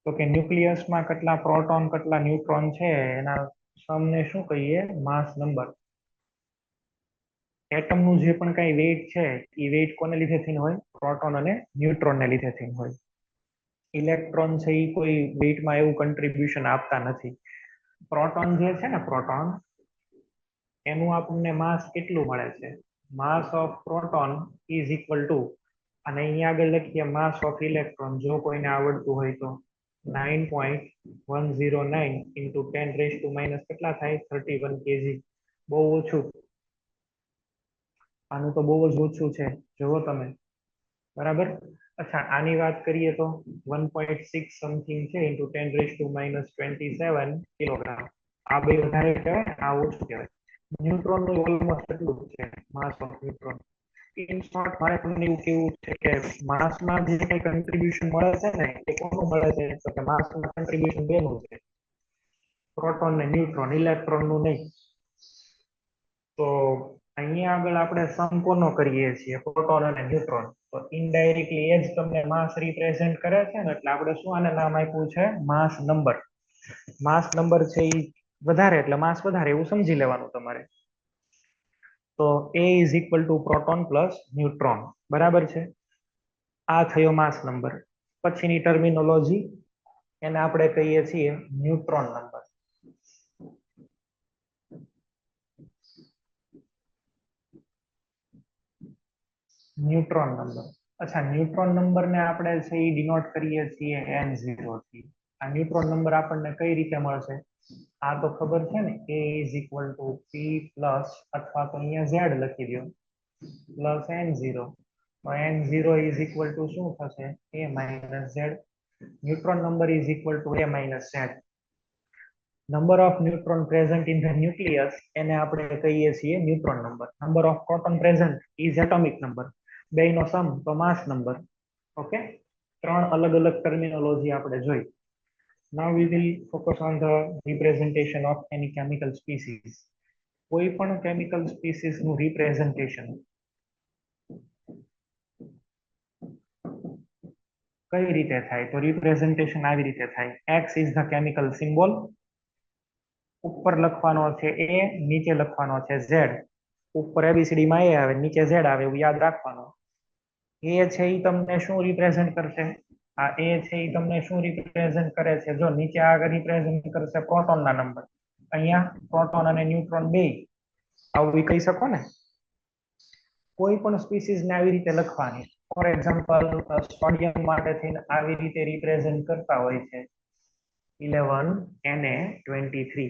તો કે ન્યુક્લિયસમાં કેટલા પ્રોટોન કેટલા ન્યુટ્રોન છે એના સમને શું કહીએ? માસ નંબર. એટમનું જે પણ કઈ વેઇટ છે એ વેઇટ કોને લીધે થઈને હોય? પ્રોટોન અને ન્યુટ્રોનને લીધે થઈને હોય. ઇલેક્ટ્રોન છે એ કોઈ વેઇટમાં એવું કન્ટ્રીબ્યુશન આપતા નથી. પ્રોટોન જે છે ને, પ્રોટોન, એનું આપણને માસ કેટલું મળે છે? માસ of proton is equal two, અને અહીંયા આગળ લખીએ માસ ઓફ ઇલેક્ટ્રોન, જો કોઈને આવડતું હોય તો 9.109 ઇન્ટુ 10⁻⁻, કેટલા થાય? 31 kg. બહુ ઓછું. આનું તો બહુ જ ઓછું છે, જુઓ તમે. બરાબર. અચ્છા, આની વાત કરીએ તો 1.6 સમથિંગ છે ઇન્ટુ 10⁻27 કિલોગ્રામ. આ બે વધારે કહેવાય, આ ઓછું કહેવાય. ન્યુટ્રોન નું ઓલમોસ્ટ એટલું જ છે, માસ ઓફ ન્યુટ્રોન. ઇન શોર્ટ, મારે તમને એવું કેવું છે કે માસમાં જે કઈ કન્ટ્રીબ્યુશન મળે છે ને, એ કોનું મળે છે? તો કે માસમાં કન્ટ્રીબ્યુશન બેનું છે, પ્રોટોન ને ન્યુટ્રોન, ઇલેક્ટ્રોન નું નહીં. તો અહીંયા આગળ આપણે સમ કોનો કરીએ છીએ? પ્રોટોન અને ન્યુટ્રોન. તો ઇનડાયરેક્ટલી એ જ તમને માસ રિપ્રેઝેન્ટ કરે છે ને, એટલે આપણે શું આને નામ આપ્યું છે? માસ નંબર. માસ નંબર છે એ વધારે એટલે માસ વધારે, એવું સમજી લેવાનું તમારે. તો A is equal to proton plus neutron. બરાબર છે. આ થયો માસ નંબર. પછીની ટર્મિનોલોજી, એને આપણે કહીએ છીએ ન્યુટ્રોન નંબર. Neutron number. અચ્છા, ન્યુટ્રોન નંબર ને આપણે છે એ ડિનોટ કરીએ છીએ n0 થી. આ ન્યુટ્રોન નંબર આપણને કઈ રીતે મળશે? આ તો ખબર છે ને, a is equal two p plus, અથવા તો અહીંયા z લખી દો, પ્લસ n0. તો n0 ઇઝ ઇક્વલ ટુ શું થશે? a minus z. Neutron number is equal to a minus z. Number of neutron present in the nucleus, એને આપણે કહીએ છીએ neutron number. Number of proton present is atomic number. બેયનો sum તો mass number. Okay, ત્રણ અલગ અલગ terminology આપણે જોઈ. Now we will focus on the representation of any chemical species. કોઈ પણ કેમિકલ સ્પીસીસ નું રિપ્રેઝન્ટેશન કઈ રીતે થાય? તો રિપ્રેઝન્ટેશન આવી રીતે થાય. x is the chemical symbol. ઉપર લખવાનો છે a, નીચે લખવાનો છે z. ઉપર ABCD માં a આવે, નીચે z આવે, એવું યાદ રાખવાનું. a છે એ તમને શું રિપ્રેઝન્ટ કરશે? આ a છે એ તમને શું રિપ્રેઝન્ટ કરે છે? જો નીચે આગળ રિપ્રેઝન્ટ કરશે પ્રોટોન ના નંબર. અહીંયા પ્રોટોન અને ન્યુટ્રોન બે. આવું કહી શકો ને. કોઈ પણ સ્પીસીસ ને આવી રીતે લખવાની. ફોર એક્ઝામ્પલ, સોડિયમ માટે થઈને આવી રીતે રિપ્રેઝન્ટ કરતા હોય છે 11Na23.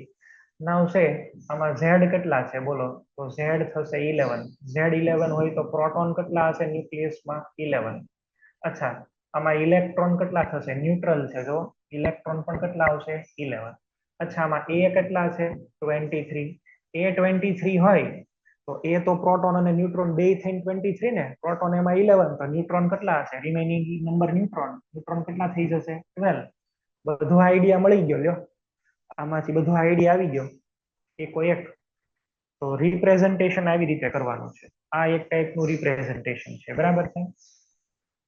નાવ છે આમાં z કેટલા છે બોલો? તો z થશે 11. z11 હોય તો પ્રોટોન કેટલા હશે ન્યુક્લિયસમાં? 11. અચ્છા, આમાં ઇલેક્ટ્રોન કેટલા થશે? ન્યુટ્રલ છે, જો ઇલેક્ટ્રોન પણ કેટલા આવશે? 11. અચ્છા, આમાં a કેટલા છે? 23. a 23 હોય તો એ તો પ્રોટોન અને ન્યુટ્રોન બે થઈને 23 ને. પ્રોટોન એમાં 11, તો ન્યુટ્રોન કેટલા હશે? Remaining number neutron. ન્યુટ્રોન કેટલા થઈ જશે? 12. બધું આઈડિયા મળી ગયો લ્યો. આમાંથી બધું આઈડિયા આવી ગયો એકો એક. તો રિપ્રેઝન્ટેશન આવી રીતે કરવાનું છે. આ એક ટાઈપનું રિપ્રેઝન્ટેશન છે. બરાબર છે.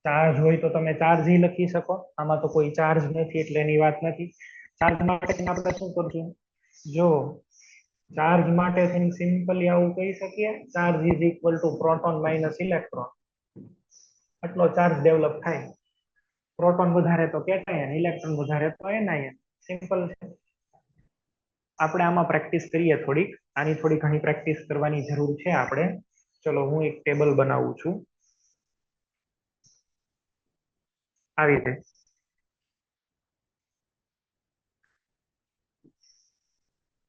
ચાર્જ હોય તો તમે ચાર્જ લખી શકો. આમાં તો કોઈ ચાર્જ નથી એટલે એની વાત નથી. ચાર્જ માટે આપણે શું કરશું? જો ચાર્જ માટે સિમ્પલી આવું કહી શકીએ, charge is equal to proton minus electron. આટલો ચાર્જ ડેવલપ થાય. પ્રોટોન વધારે તો કેટાયન, ઇલેક્ટ્રોન વધારે તો એનાયન. સિમ્પલ છે. આપણે આમાં પ્રેક્ટિસ કરીએ થોડીક. આની થોડી ઘણી પ્રેક્ટિસ કરવાની જરૂર છે આપણે. ચલો, હું એક ટેબલ બનાવું છું આવી રીતે.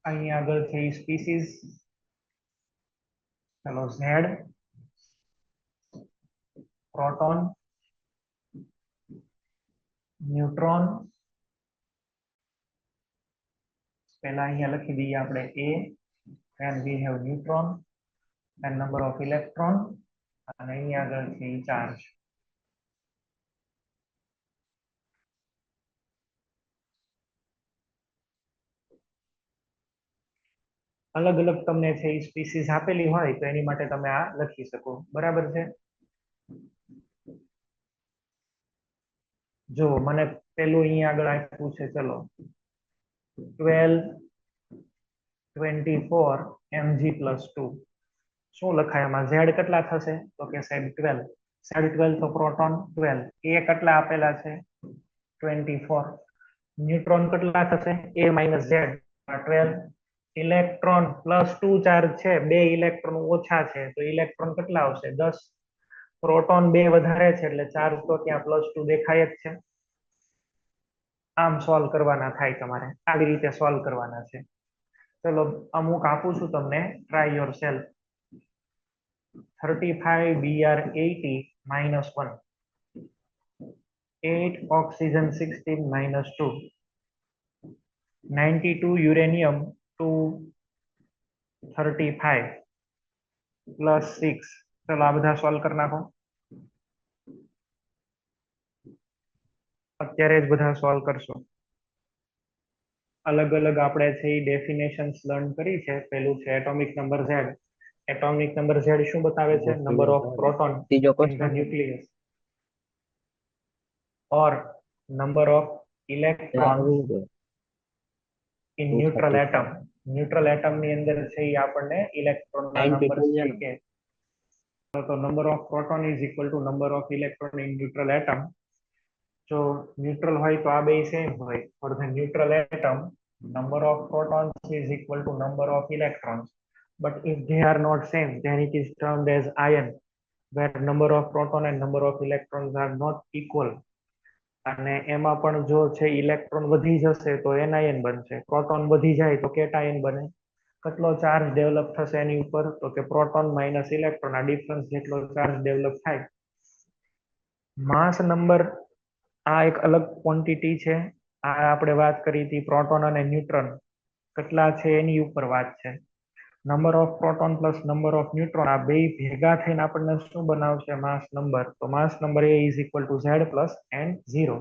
અહીં આગળ છે સ્પીસીસ. ચલો, ઝેડ, પ્રોટોન, ન્યુટ્રોન, પહેલા અહીંયા લખી દઈએ આપણે A, then we have neutron, then number of electron, અને અહીંયા આગળ છે ચાર્જ. અલગ અલગ તમને છે એ સ્પીસીસ આપેલી હોય તો એની માટે તમે આ લખી શકો. બરાબર છે? જો મને પેલું અહીંયા આગળ આપ્યું છે, ચલો 12 24 mg + 2. શું લખાય આમાં? ઝેડ કેટલા થશે? તો કે સાહેબ 12. ઝેડ 12 તો પ્રોટોન 12. એ કેટલા આપેલા છે? 24. ન્યુટ્રોન કેટલા થશે? a - z 12. ઇલેક્ટ્રોન +2 ચાર્જ છે, 2 ઇલેક્ટ્રોન ઓછા છે તો ઇલેક્ટ્રોન કેટલા આવશે? 10. પ્રોટોન 2 વધારે છે એટલે ચાર્જ તો ત્યાં +2 દેખાય જ છે. આમ સોલ્વ કરવાના થાય તમારે, આવી રીતે સોલ્વ કરવાના છે. ચલો અમુક આપું છું તમને, try your self. 35 Br80 -1, 8 oxygen 16 - 2, 92 uranium 235 +6. ચલો આ બધા સોલ્વ કરી નાખો. અત્યારે જ બધા સોલ્વ કરશો. અલગ અલગ આપણે છે એ ડેફિનેશન્સ લર્ન કરી છે. પેલું છે atomic number Z. Atomic number Z શું બતાવે છે? નંબર ઓફ પ્રોટોન ત્રીજો in the nucleus or number of electron in neutral atom. Neutral atom ની અંદર છે એ આપણને ઇલેક્ટ્રોન ના નંબર છે કે તો number of proton is equal to number of electron in neutral atom. જો ન્યુટ્રલ હોય તો આ બે સેમ હોય. For the neutral atom number of protons is equal to number of electrons, but if they are not same then it is termed as ion, where number of proton and number of electrons are not equal. અને એમાં પણ જો છે electron વધી જશે તો anion બનશે, proton વધી જાય તો કેટાયન બને. કેટલો ચાર્જ ડેવલપ થશે એની ઉપર? તો કે પ્રોટોન માઇનસ ઇલેક્ટ્રોન, આ ડિફરન્સ જેટલો ચાર્જ ડેવલપ થાય. માસ નંબર આ એક અલગ ક્વોન્ટિટી છે. આ આપણે વાત કરી હતી પ્રોટોન અને ન્યુટ્રોન કેટલા છે એની ઉપર વાત છે. Number of proton plus number of neutron આ બે ભેગા થઈને આપણને શું બનાવશે? Mass number. તો mass number A is equal to Z plus N0.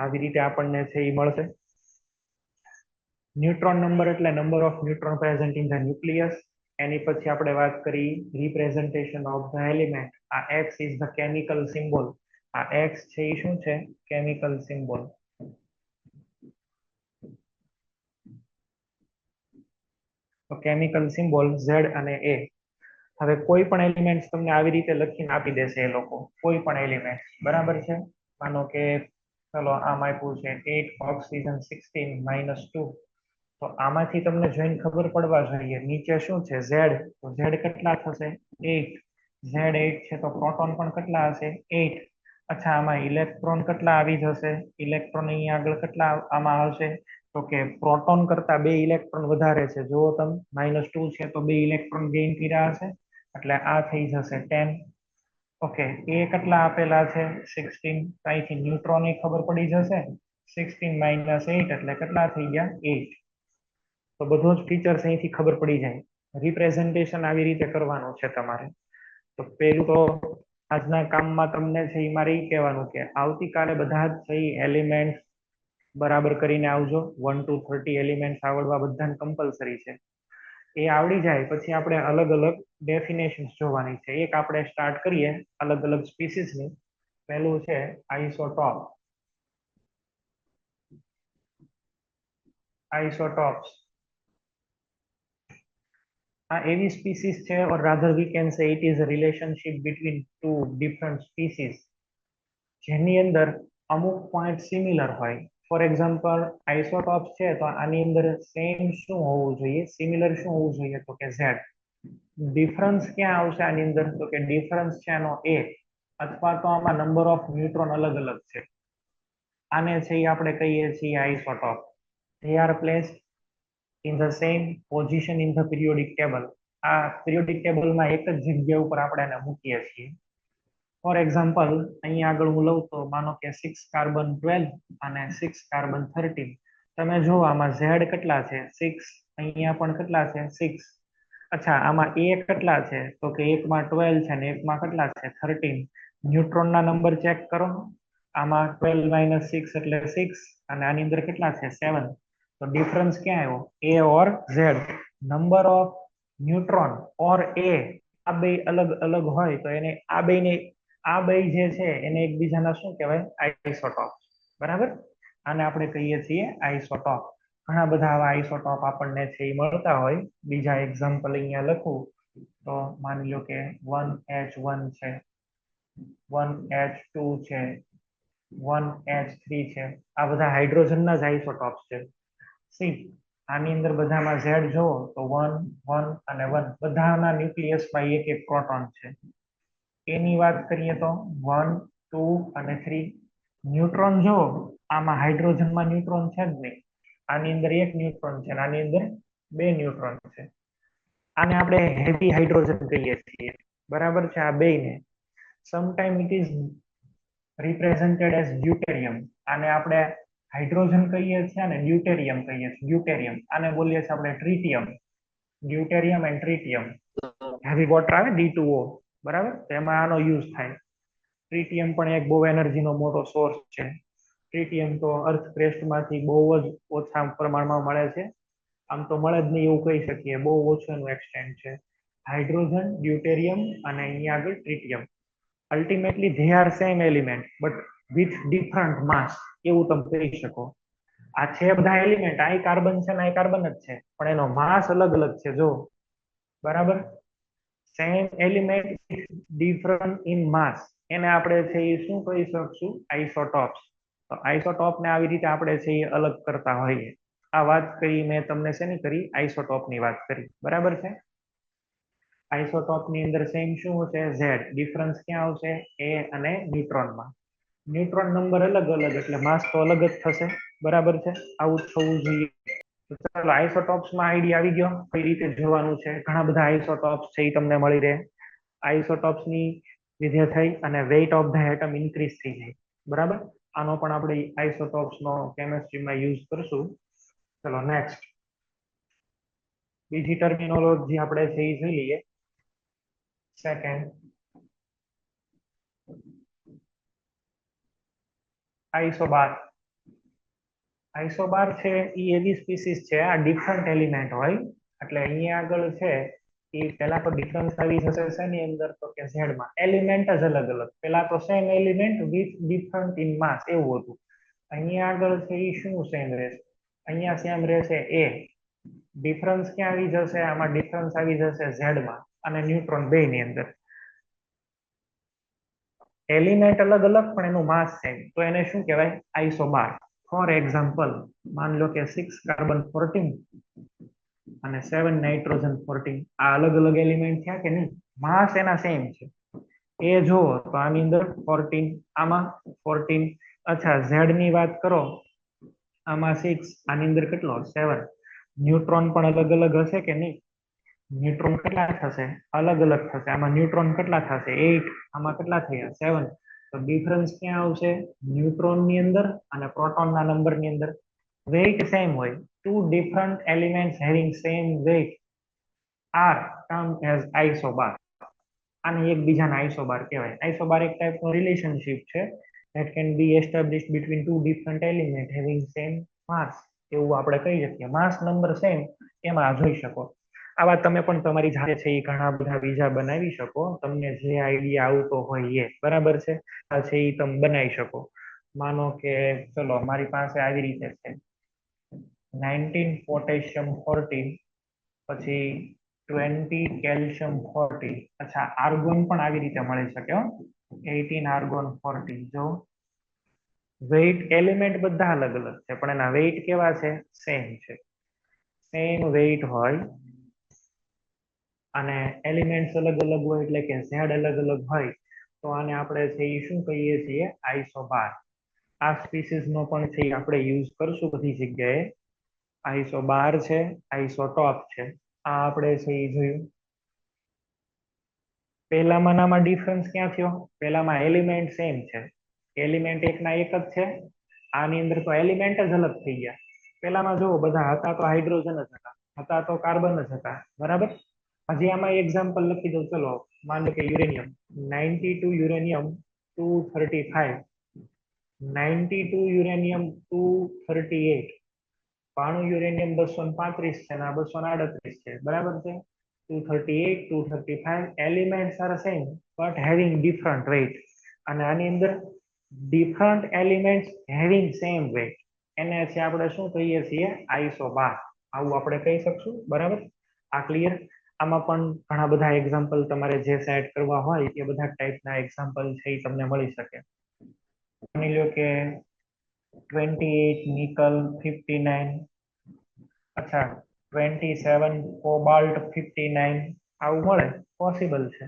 આવી રીતે આપણને છે એ મળશે. ન્યુટ્રોન નંબર એટલે number of neutron present in the nucleus. એની પછી આપણે વાત કરી રિપ્રેઝન્ટેશન ઓફ ધ એલિમેન્ટ. આ X is the chemical symbol. આ X છે એ શું છે? Chemical symbol. તો કેમિકલ સિમ્બોલ Z અને A. હવે કોઈ પણ એલિમેન્ટ તમને આવી રીતે લખીને આપી દેશે એ લોકો, કોઈ પણ એલિમેન્ટ. બરાબર છે? માનો કે ચલો આમ આપ્યું છે 8 ઓક્સિજન 16 - 2. તો આમાંથી તમને જોઈને ખબર પડવા જોઈએ નીચે શું છે? Z. તો Z કેટલા થશે? 8. Z 8 છે તો પ્રોટોન પણ કેટલા હશે? 8. અચ્છા, આમાં ઇલેક્ટ્રોન કેટલા આવી જશે? ઇલેક્ટ્રોન અહીંયા આગળ કેટલા આમાં આવશે? તો કે પ્રોટોન કરતા 2 ઇલેક્ટ્રોન વધારે છે. જુઓ તમે -2 છે તો 2 ઇલેક્ટ્રોન ગેઇન કર્યા હશે એટલે આ થઈ જશે 10. ઓકે, એ કેટલા આપેલા છે? 16. અહીંથી ન્યુટ્રોન ખબર પડી જશે. 16 - 8 એટલે કેટલા થઈ ગયા? 8. તો બધું જ ફીચર્સ અહીંથી ખબર પડી જાય. રિપ્રેઝન્ટેશન આવી રીતે કરવાનું છે તમારે. તો પેલું તો આજના કામમાં તમને છે એ મારે એ કહેવાનું કે આવતીકાલે બધા જ છે એલિમેન્ટ બરાબર કરીને આવજો. 1 to 30 એલિમેન્ટ આવડવા બધાને કમ્પલસરી છે. એ આવડી જાય પછી આપણે અલગ અલગ ડેફિનેશન જોવાની છે. એક આપણે સ્ટાર્ટ કરીએ અલગ અલગ સ્પીસીસની. પહેલું છે આઇસોટોપ. આઇસોટોપ્સ આ એવી સ્પીસીસ છે, or rather we can say it is a relationship between two different species જેની અંદર અમુક પોઈન્ટ સિમિલર હોય. ફોર એક્ઝામ્પલ આઇસોટોપ્સ છે તો આની અંદર સેમ શું હોવું જોઈએ? સિમિલર શું હોવું જોઈએ? તો કે Z. ડિફરન્સ ક્યાં આવશે આની અંદર? તો કે ડિફરન્સ છે એનો A, અથવા તો આમાં નંબર ઓફ ન્યુટ્રોન અલગ અલગ છે. આને છે એ આપણે કહીએ છીએ isotope. they are placed in the same position in the periodic table. આ periodic table માં એક જ જગ્યા ઉપર આપણે એને મૂકીએ છીએ. ફોર એક્ઝામ્પલ અહીંયા આગળ હું લઉં તો માનો કે 6 કાર્બન 12 અને 6 કાર્બન 13. તમે જો આમાં Z કેટલા છે 6, અહીંયા પણ કેટલા છે 6. અચ્છા આમાં A કેટલા છે તો કે એકમાં 12 છે ને એકમાં કેટલા છે 13. ન્યુટ્રોનના નંબર ચેક કરો. આમાં 12 - 6 એટલે 6 અને આની અંદર કેટલા છે 7. તો ડિફરન્સ ક્યાં આવ્યો A or Z. Number of neutron or A આ બે અલગ અલગ હોય તો એને આ બે જે છે એને એકબીજાના શું કહેવાય આઇસોટોપ. બરાબર, આને આપણે કહીએ છીએ આઇસોટોપ. ઘણા બધા આવા આઇસોટોપ આપણને છે એ મળતા હોય. બીજા એક્ઝામ્પલ અહીંયા લખું તો માની લો કે 1H1 છે, 1H2 છે, 1H3 છે. આ બધા હાઇડ્રોજનના જ આઇસોટોપ્સ છે. સી આની અંદર બધામાં Z જોવો તો 1 1 અને 1 બધાના ન્યુક્લિયસમાં એક એક પ્રોટોન છે. એની વાત કરીએ તો 1 2 અને 3. ન્યુટ્રોન જો આમાં હાઇડ્રોજનમાં ન્યુટ્રોન છે જ નહીં. આની અંદર એક ન્યુટ્રોન છે અને આની અંદર બે ન્યુટ્રોન છે. આને આપણે હેવી હાઇડ્રોજન કહીએ છીએ. બરાબર છે. આ બેને sometime it is represented as deuterium. આને આપણે હાઇડ્રોજન કહીએ છીએ અને ડ્યુટેરિયમ કહીએ છીએ. ડ્યુટેરિયમ આને બોલીએ છીએ આપણે tritium. Deuterium and tritium. Heavy water આવે D2O, બરાબર, તેમાં આનો યુઝ થાય. ટ્રિટિયમ પણ એક બહુ એનર્જીનો મોટો સોર્સ છે. ટ્રિટિયમ તો અર્થ ક્રેસ્ટમાંથી બહુ જ ઓછા પ્રમાણમાં મળે છે. આમ તો મળે જ નહીં એવું કહી શકીએ, બહુ ઓછું એનું એક્સટેન્ટ છે. હાઇડ્રોજન, ડ્યુટેરિયમ અને અહીંયા આગળ tritium. Ultimately they are same element but with different mass, એવું તમે કહી શકો. આ છે બધા એલિમેન્ટ, આ કાર્બન છે ને આ કાર્બન જ છે, પણ એનો માસ અલગ અલગ છે. જો બરાબર, સેમ એલિમેન્ટ ડિફરન્ટ ઇન માસ, એને આપણે છે એ શું કહી શકશું આઇસોટોપ્સ. તો આઇસોટોપને આવી રીતે આપણે છે એ અલગ કરતા હોઈએ. આ વાત કરી મેં તમને શેની કરી આઇસોટોપની વાત કરી. બરાબર છે. આઇસોટોપની અંદર સેમ શું હશે Z. ડિફરન્સ ક્યાં આવશે A અને ન્યુટ્રોનમાં. ન્યુટ્રોન નંબર અલગ અલગ એટલે માસ તો અલગ જ થશે. બરાબર છે, આવું થવું જોઈએ. ચાલો આઇસોટોપ્સમાં આઈડિયા આવી ગયો કઈ રીતે જોવાનું છે. ઘણા બધા આઇસોટોપ્સ છે એ તમને મળી રહે. આઇસોટોપ્સની લીધે થઈ અને weight of the atom increase થઈ જાય. બરાબર, આનો પણ આપણે આઇસોટોપ્સનો કેમેસ્ટ્રીમાં યુઝ કરશું. ચલો નેક્સ્ટ બીજી ટર્મિનોલોજી આપણે છે એ જોઈ લઈએ. સેકન્ડ, આઇસોબાર. આઇસોબાર છે એ એવી સ્પીસીસ છે, આ ડિફરન્ટ એલિમેન્ટ હોય. એટલે અહીંયા આગળ છે એ પેલા તો ડિફરન્સ આવી જશે શેની અંદર તો કે Z માં. એલિમેન્ટ જ અલગ અલગ. પેલા તો same element with different in mass એવું હતું. અહીંયા આગળ છે એ શું સેમ રહેશે, અહીંયા સેમ રહેશે A. ડિફરન્સ ક્યાં આવી જશે, આમાં ડિફરન્સ આવી જશે Z માં અને ન્યુટ્રોન બે ની અંદર. એલિમેન્ટ અલગ અલગ પણ એનું માસ સેમ, તો એને શું કહેવાય આઇસોબાર. ફોર એક્ઝામ્પલ માન લો કે 6 કાર્બન 14 અને 7 નાઇટ્રોજન 14. આ અલગ અલગ એલિમેન્ટ થયા કે નહીં, માસ એના સેમ છે. એ જો તો આની અંદર 14, આમાં 14. અચ્છા Z ની વાત કરો, આમાં 6, આની અંદર કેટલો 7. ન્યુટ્રોન પણ અલગ અલગ હશે કે નહીં. ન્યુટ્રોન કેટલા થશે અલગ અલગ થશે. આમાં ન્યુટ્રોન કેટલા થશે 8, આમાં કેટલા થયા 7. તો ડિફરન્સ ક્યાં આવશે ન્યુટ્રોનની અંદર અને પ્રોટોનના નંબરની અંદર. વેઇટ સેમ હોય, two different elements having same weight are term as isobar. આને એકબીજાના આઇસોબાર કહેવાય. આઇસોબાર એક ટાઈપનો રિલેશનશિપ છે that can be established between two different elements having same mass. એવું આપણે કહી શકીએ. માસ નંબર સેમ એમાં જોઈ શકો. આવા તમે પણ તમારી જાતે છે એ ઘણા બધા બીજા બનાવી શકો, તમને જે આઈડિયા આવતો હોય એ. બરાબર છે, આ છે એ તમે બનાવી શકો. માનો કે ચલો મારી પાસે આવી રીતે છે 19 પોટેશિયમ 14, પછી 20 કેલ્શિયમ 14. અચ્છા આર્ગોન પણ આવી રીતે મળી શકે હો, 18 આર્ગોન 14. જો વેઇટ એલિમેન્ટ બધા અલગ અલગ છે પણ એના વેઇટ કેવા છે સેમ છે. સેમ વેઇટ હોય અને એલિમેન્ટ્સ અલગ અલગ હોય એટલે કે Z અલગ અલગ હોય તો આને આપણે છે એ શું કહીએ છીએ આઇસોબાર. આ સ્પીસીસ નો પણ છે આપણે યુઝ કરશું બધી જગ્યાએ. આઇસોબાર છે, આઇસોટોપ છે, આ આપણે છે એ જોયું. પહેલામાં નામાં ડિફરન્સ ક્યાં થયો? પહેલામાં એલિમેન્ટ સેમ છે, એલિમેન્ટ એકના એક જ છે. આની અંદર તો એલિમેન્ટ જ અલગ થઈ ગયા. પહેલામાં જો બધા હતા તો હાઇડ્રોજન જ હતા તો કાર્બન જ હતા, બરાબર. હજી આમાં એક્ઝામ્પલ લખી દઉં, ચલો. માનો કે યુરેનિયમ 92 યુરેનિયમ 235, 92 યુરેનિયમ 238, 92 યુરેનિયમ 235 છે ને આ 238 છે, બરાબર છે. 238, 235 elements are same but having different weight. અને આની અંદર different elements having same weight, એને છે આપણે શું કહીએ છીએ? આઇસોબાર. આવું આપણે કહી શકશું, બરાબર. આ ક્લિયર? આમાં પણ ઘણા બધા એક્ઝામ્પલ તમારે જે સેટ કરવા હોય એ બધા ટાઈપના એક્ઝામ્પલ છે એ તમને મળી શકે. માની લો કે 28 નિકલ 59, અચ્છા 27 કોબાલ્ટ 59, આવું મળે, પોસિબલ છે.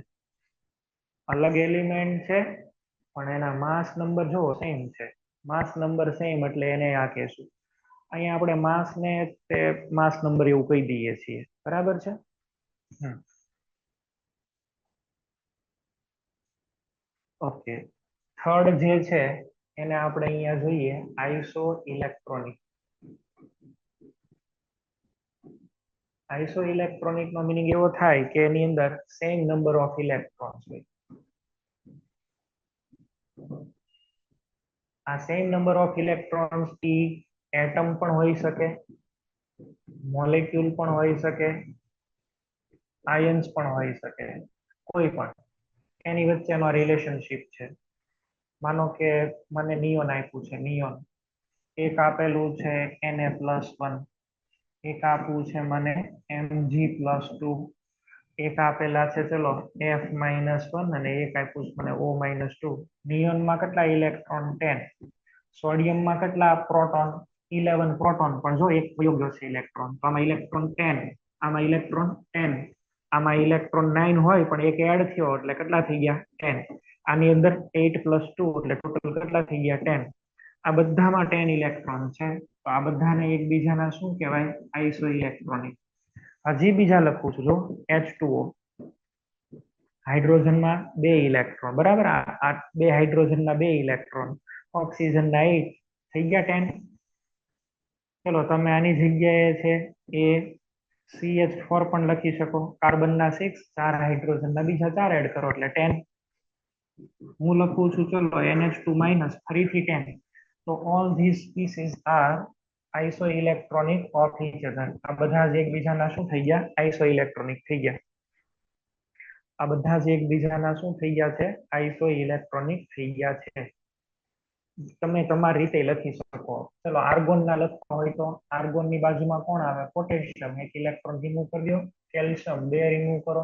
અલગ એલિમેન્ટ છે પણ એના માસ નંબર જો સેમ છે. માસ નંબર સેમ એટલે એને આ કહેશું. અહીંયા આપણે માસ ને તે માસ નંબર એવું કહી દઈએ છીએ, બરાબર છે. ઓકે, થર્ડ જે છે એને આપણે અહીંયા જોઈએ આઇસો ઇલેક્ટ્રોનિક. આઇસો ઇલેક્ટ્રોનિક નો મીનિંગ એવો થાય કે એની અંદર સેમ નંબર ઓફ ઇલેક્ટ્રોન્સ હોય. આ સેમ નંબર ઓફ ઇલેક્ટ્રોન્સ થી એટમ પણ હોઈ શકે, મોલેક્યુલ પણ હોઈ શકે, આયન્સ પણ હોઈ શકે, કોઈ પણ એની વચ્ચેનો રિલેશનશિપ છે. માનો કે મને નિયોન આપ્યું છે, નિયોન એક આપેલું છે Na+1, એક આપવું છે મને Mg+2, એક આપેલા છે ચલો F-1 અને એક આપ્યું છે મને O-2. નિયોનમાં કેટલા ઇલેક્ટ્રોન? 10. સોડિયમમાં કેટલા પ્રોટોન? 11 પ્રોટોન. પણ જો એક વયો ગયો છે ઇલેક્ટ્રોન, તો આમાં ઇલેક્ટ્રોન 10, આમાં ઇલેક્ટ્રોન 10, આમાં ઇલેક્ટ્રોન 9 હોય પણ એક એડ થયો એટલે કેટલા થઈ ગયા? 10. આની અંદર 8+2 એટલે ટોટલ કેટલા થઈ ગયા? 10. આ બધામાં 10 ઇલેક્ટ્રોન છે, તો આ બધાને એકબીજાના શું કહેવાય? Iso electronic. હજી બીજા લખું છું, જો H2O, હાઇડ્રોજનમાં 2 ઇલેક્ટ્રોન, બરાબર. આ 2 હાઇડ્રોજનના 2 ઇલેક્ટ્રોન, ઓક્સિજનના 8 થઈ ગયા 10. ચલો તમે આની જગ્યાએ છે એ CH4 પણ લખી શકો, કાર્બનના 6, 4 હાઇડ્રોજનના બીજા 4 એડ કરો એટલે 10. હું લખું છું ચલો NH2- ફરીથી 10. તો all these species are isoelectronic of each other. આ બધા જ એકબીજાના શું થઈ ગયા? આઇસોઇલેક્ટ્રોનિક થઈ ગયા. આ બધા જ એકબીજાના શું થઈ ગયા છે? આઇસોઇલેક્ટ્રોનિક થઈ ગયા છે. તમે તમારી રીતે લખી શકો. ચલો આર્ગોન ના લખવા હોય તો આર્ગોન ની બાજુમાં કોણ આવે? પોટેશિયમ, એક ઇલેક્ટ્રોન રિમૂવ કરી દો. કેલ્શિયમ 2 રિમૂવ કરો.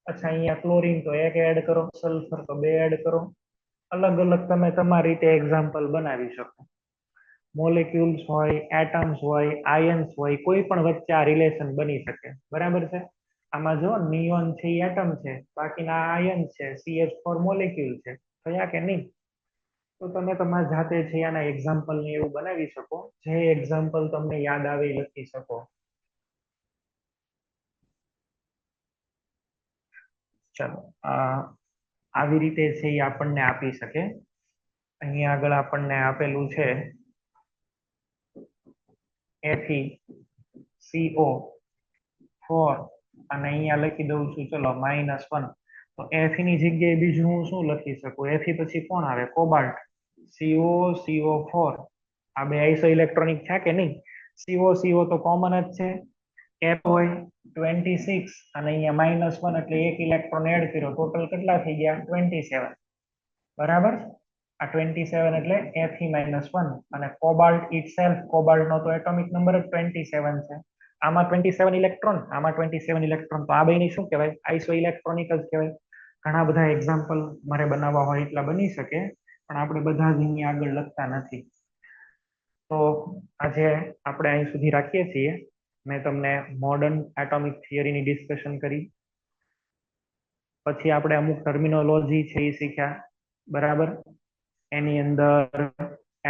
અચ્છા અહીંયા ક્લોરીન તો 1 એડ કરો, સલ્ફર તો 2 એડ કરો. અલગ અલગ તમે તમારી રીતે એક્ઝામ્પલ બનાવી શકો. મોલેક્યુલ્સ હોય, એટમ્સ હોય, આયન્સ હોય, કોઈ પણ વચ્ચે આ રિલેશન બની શકે, બરાબર છે. આમાં જો નિયોન છે એ એટમ છે, બાકીના આયન્સ છે, CH4 મોલેક્યુલ છે, થયા કે નહીં? તો તમે તમારી જાતે છે આના એક્ઝામ્પલ ને એવું બનાવી શકો. જે એક્ઝામ્પલ તમને યાદ આવે એ લખી શકો. ચલો આવી રીતે છે એ આપણને આપી શકે. અહીંયા આગળ આપણને આપેલું છે FeCO4 અને અહીંયા લખી દઉં છું ચલો -1. તો Fe ની જગ્યાએ બીજું હું શું લખી શકું? Fe પછી કોણ આવે? કોબાલ્ટ. CO4. આ બે આઇસો ઇલેક્ટ્રોનિક છે કે નહીં? CO તો કોમન જ છે. F હોય 26 અને અહીંયા -1 એટલે એક ઇલેક્ટ્રોન એડ કર્યો, ટોટલ કેટલા થઈ ગયા? 27, બરાબર. આ 27 એટલે Fe-1 અને કોબાલ્ટ ઇટસેલ્ફ, કોબાલ્ટ નો તો એટોમિક નંબર જ 27 છે. આમાં 27 ઇલેક્ટ્રોન, આમાં 27 ઇલેક્ટ્રોન, તો આ બેની શું કહેવાય? આઇસો ઇલેક્ટ્રોનિક જ કહેવાય. ઘણા બધા એક્ઝામ્પલ મારે બનાવવા હોય એટલા બની શકે, પણ આપણે બધા જ અહીંયા આગળ લખતા નથી. તો આજે આપણે અહીં સુધી રાખીએ છીએ. મેં તમને મોડર્ન એટોમિક થિયરીની ડિસ્કશન કરી, પછી આપણે અમુક ટર્મિનોલોજી છે એ શીખ્યા, બરાબર. એની અંદર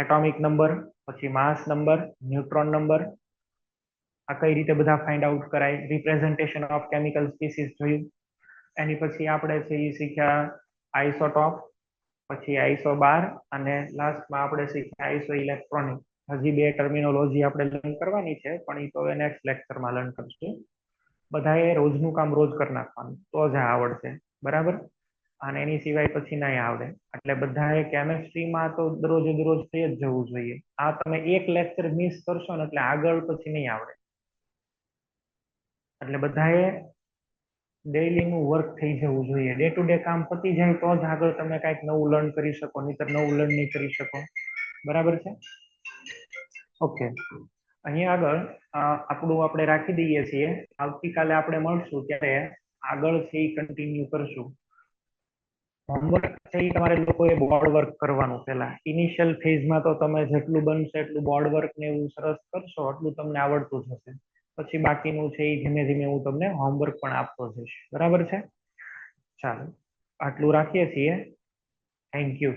એટોમિક નંબર, પછી માસ નંબર, ન્યુટ્રોન નંબર, આ કઈ રીતે બધા ફાઇન્ડ આઉટ કરાય, રિપ્રેઝન્ટેશન ઓફ કેમિકલ સ્પીસીસ જોયું. એની પછી આપણે છે એ શીખ્યા આઇસોટોપ, પછી આઈસો 12 અને લાસ્ટમાં આપણે શીખ્યા આઈસો ઇલેક્ટ્રોનિક. હજી 2 ટર્મિનોલોજી આપણે લર્ન કરવાની છે, પણ એ તો હવે નેક્સ્ટ લેક્ચરમાં લર્ન કરશું. બધાએ રોજનું કામ રોજ કરી નાખવાનું, તો જ આ આવડશે. બરાબર? અને એની સિવાય પછી નહીં આવડે. એટલે બધાએ કેમેસ્ટ્રીમાં તો દરરોજ થઈ જ જવું જોઈએ. આ તમે એક લેક્ચર મિસ કરશો ને એટલે આગળ પછી નહીં આવડે. એટલે બધાએ ડેઈલીનું વર્ક થઈ જવું જોઈએ. ડે ટુ ડે કામ પતી જાય તો જ આગળ તમે કાંઈક નવું લર્ન કરી શકો, નહીંતર નવું લર્ન નહીં કરી શકો. બરાબર છે? ઓકે, અહીંયા આગળ આપણું આપણે રાખી દઈએ છીએ. આવતીકાલે આપણે મળશું ત્યારે આગળ છે એ કન્ટિન્યુ કરશું. હોમવર્ક છે એ તમારે લોકોએ બોર્ડ વર્ક કરવાનું. પહેલા ઇનિશિયલ ફેઝમાં તો તમે જેટલું બનશે એટલું બોર્ડ વર્ક ને એવું સરસ કરશો એટલું તમને આવડતું જશે. પછી બાકીનું છે એ ધીમે ધીમે હું તમને હોમવર્ક પણ આપતો જઈશ. બરાબર છે? ચાલો, આટલું રાખીએ છીએ. Thank you.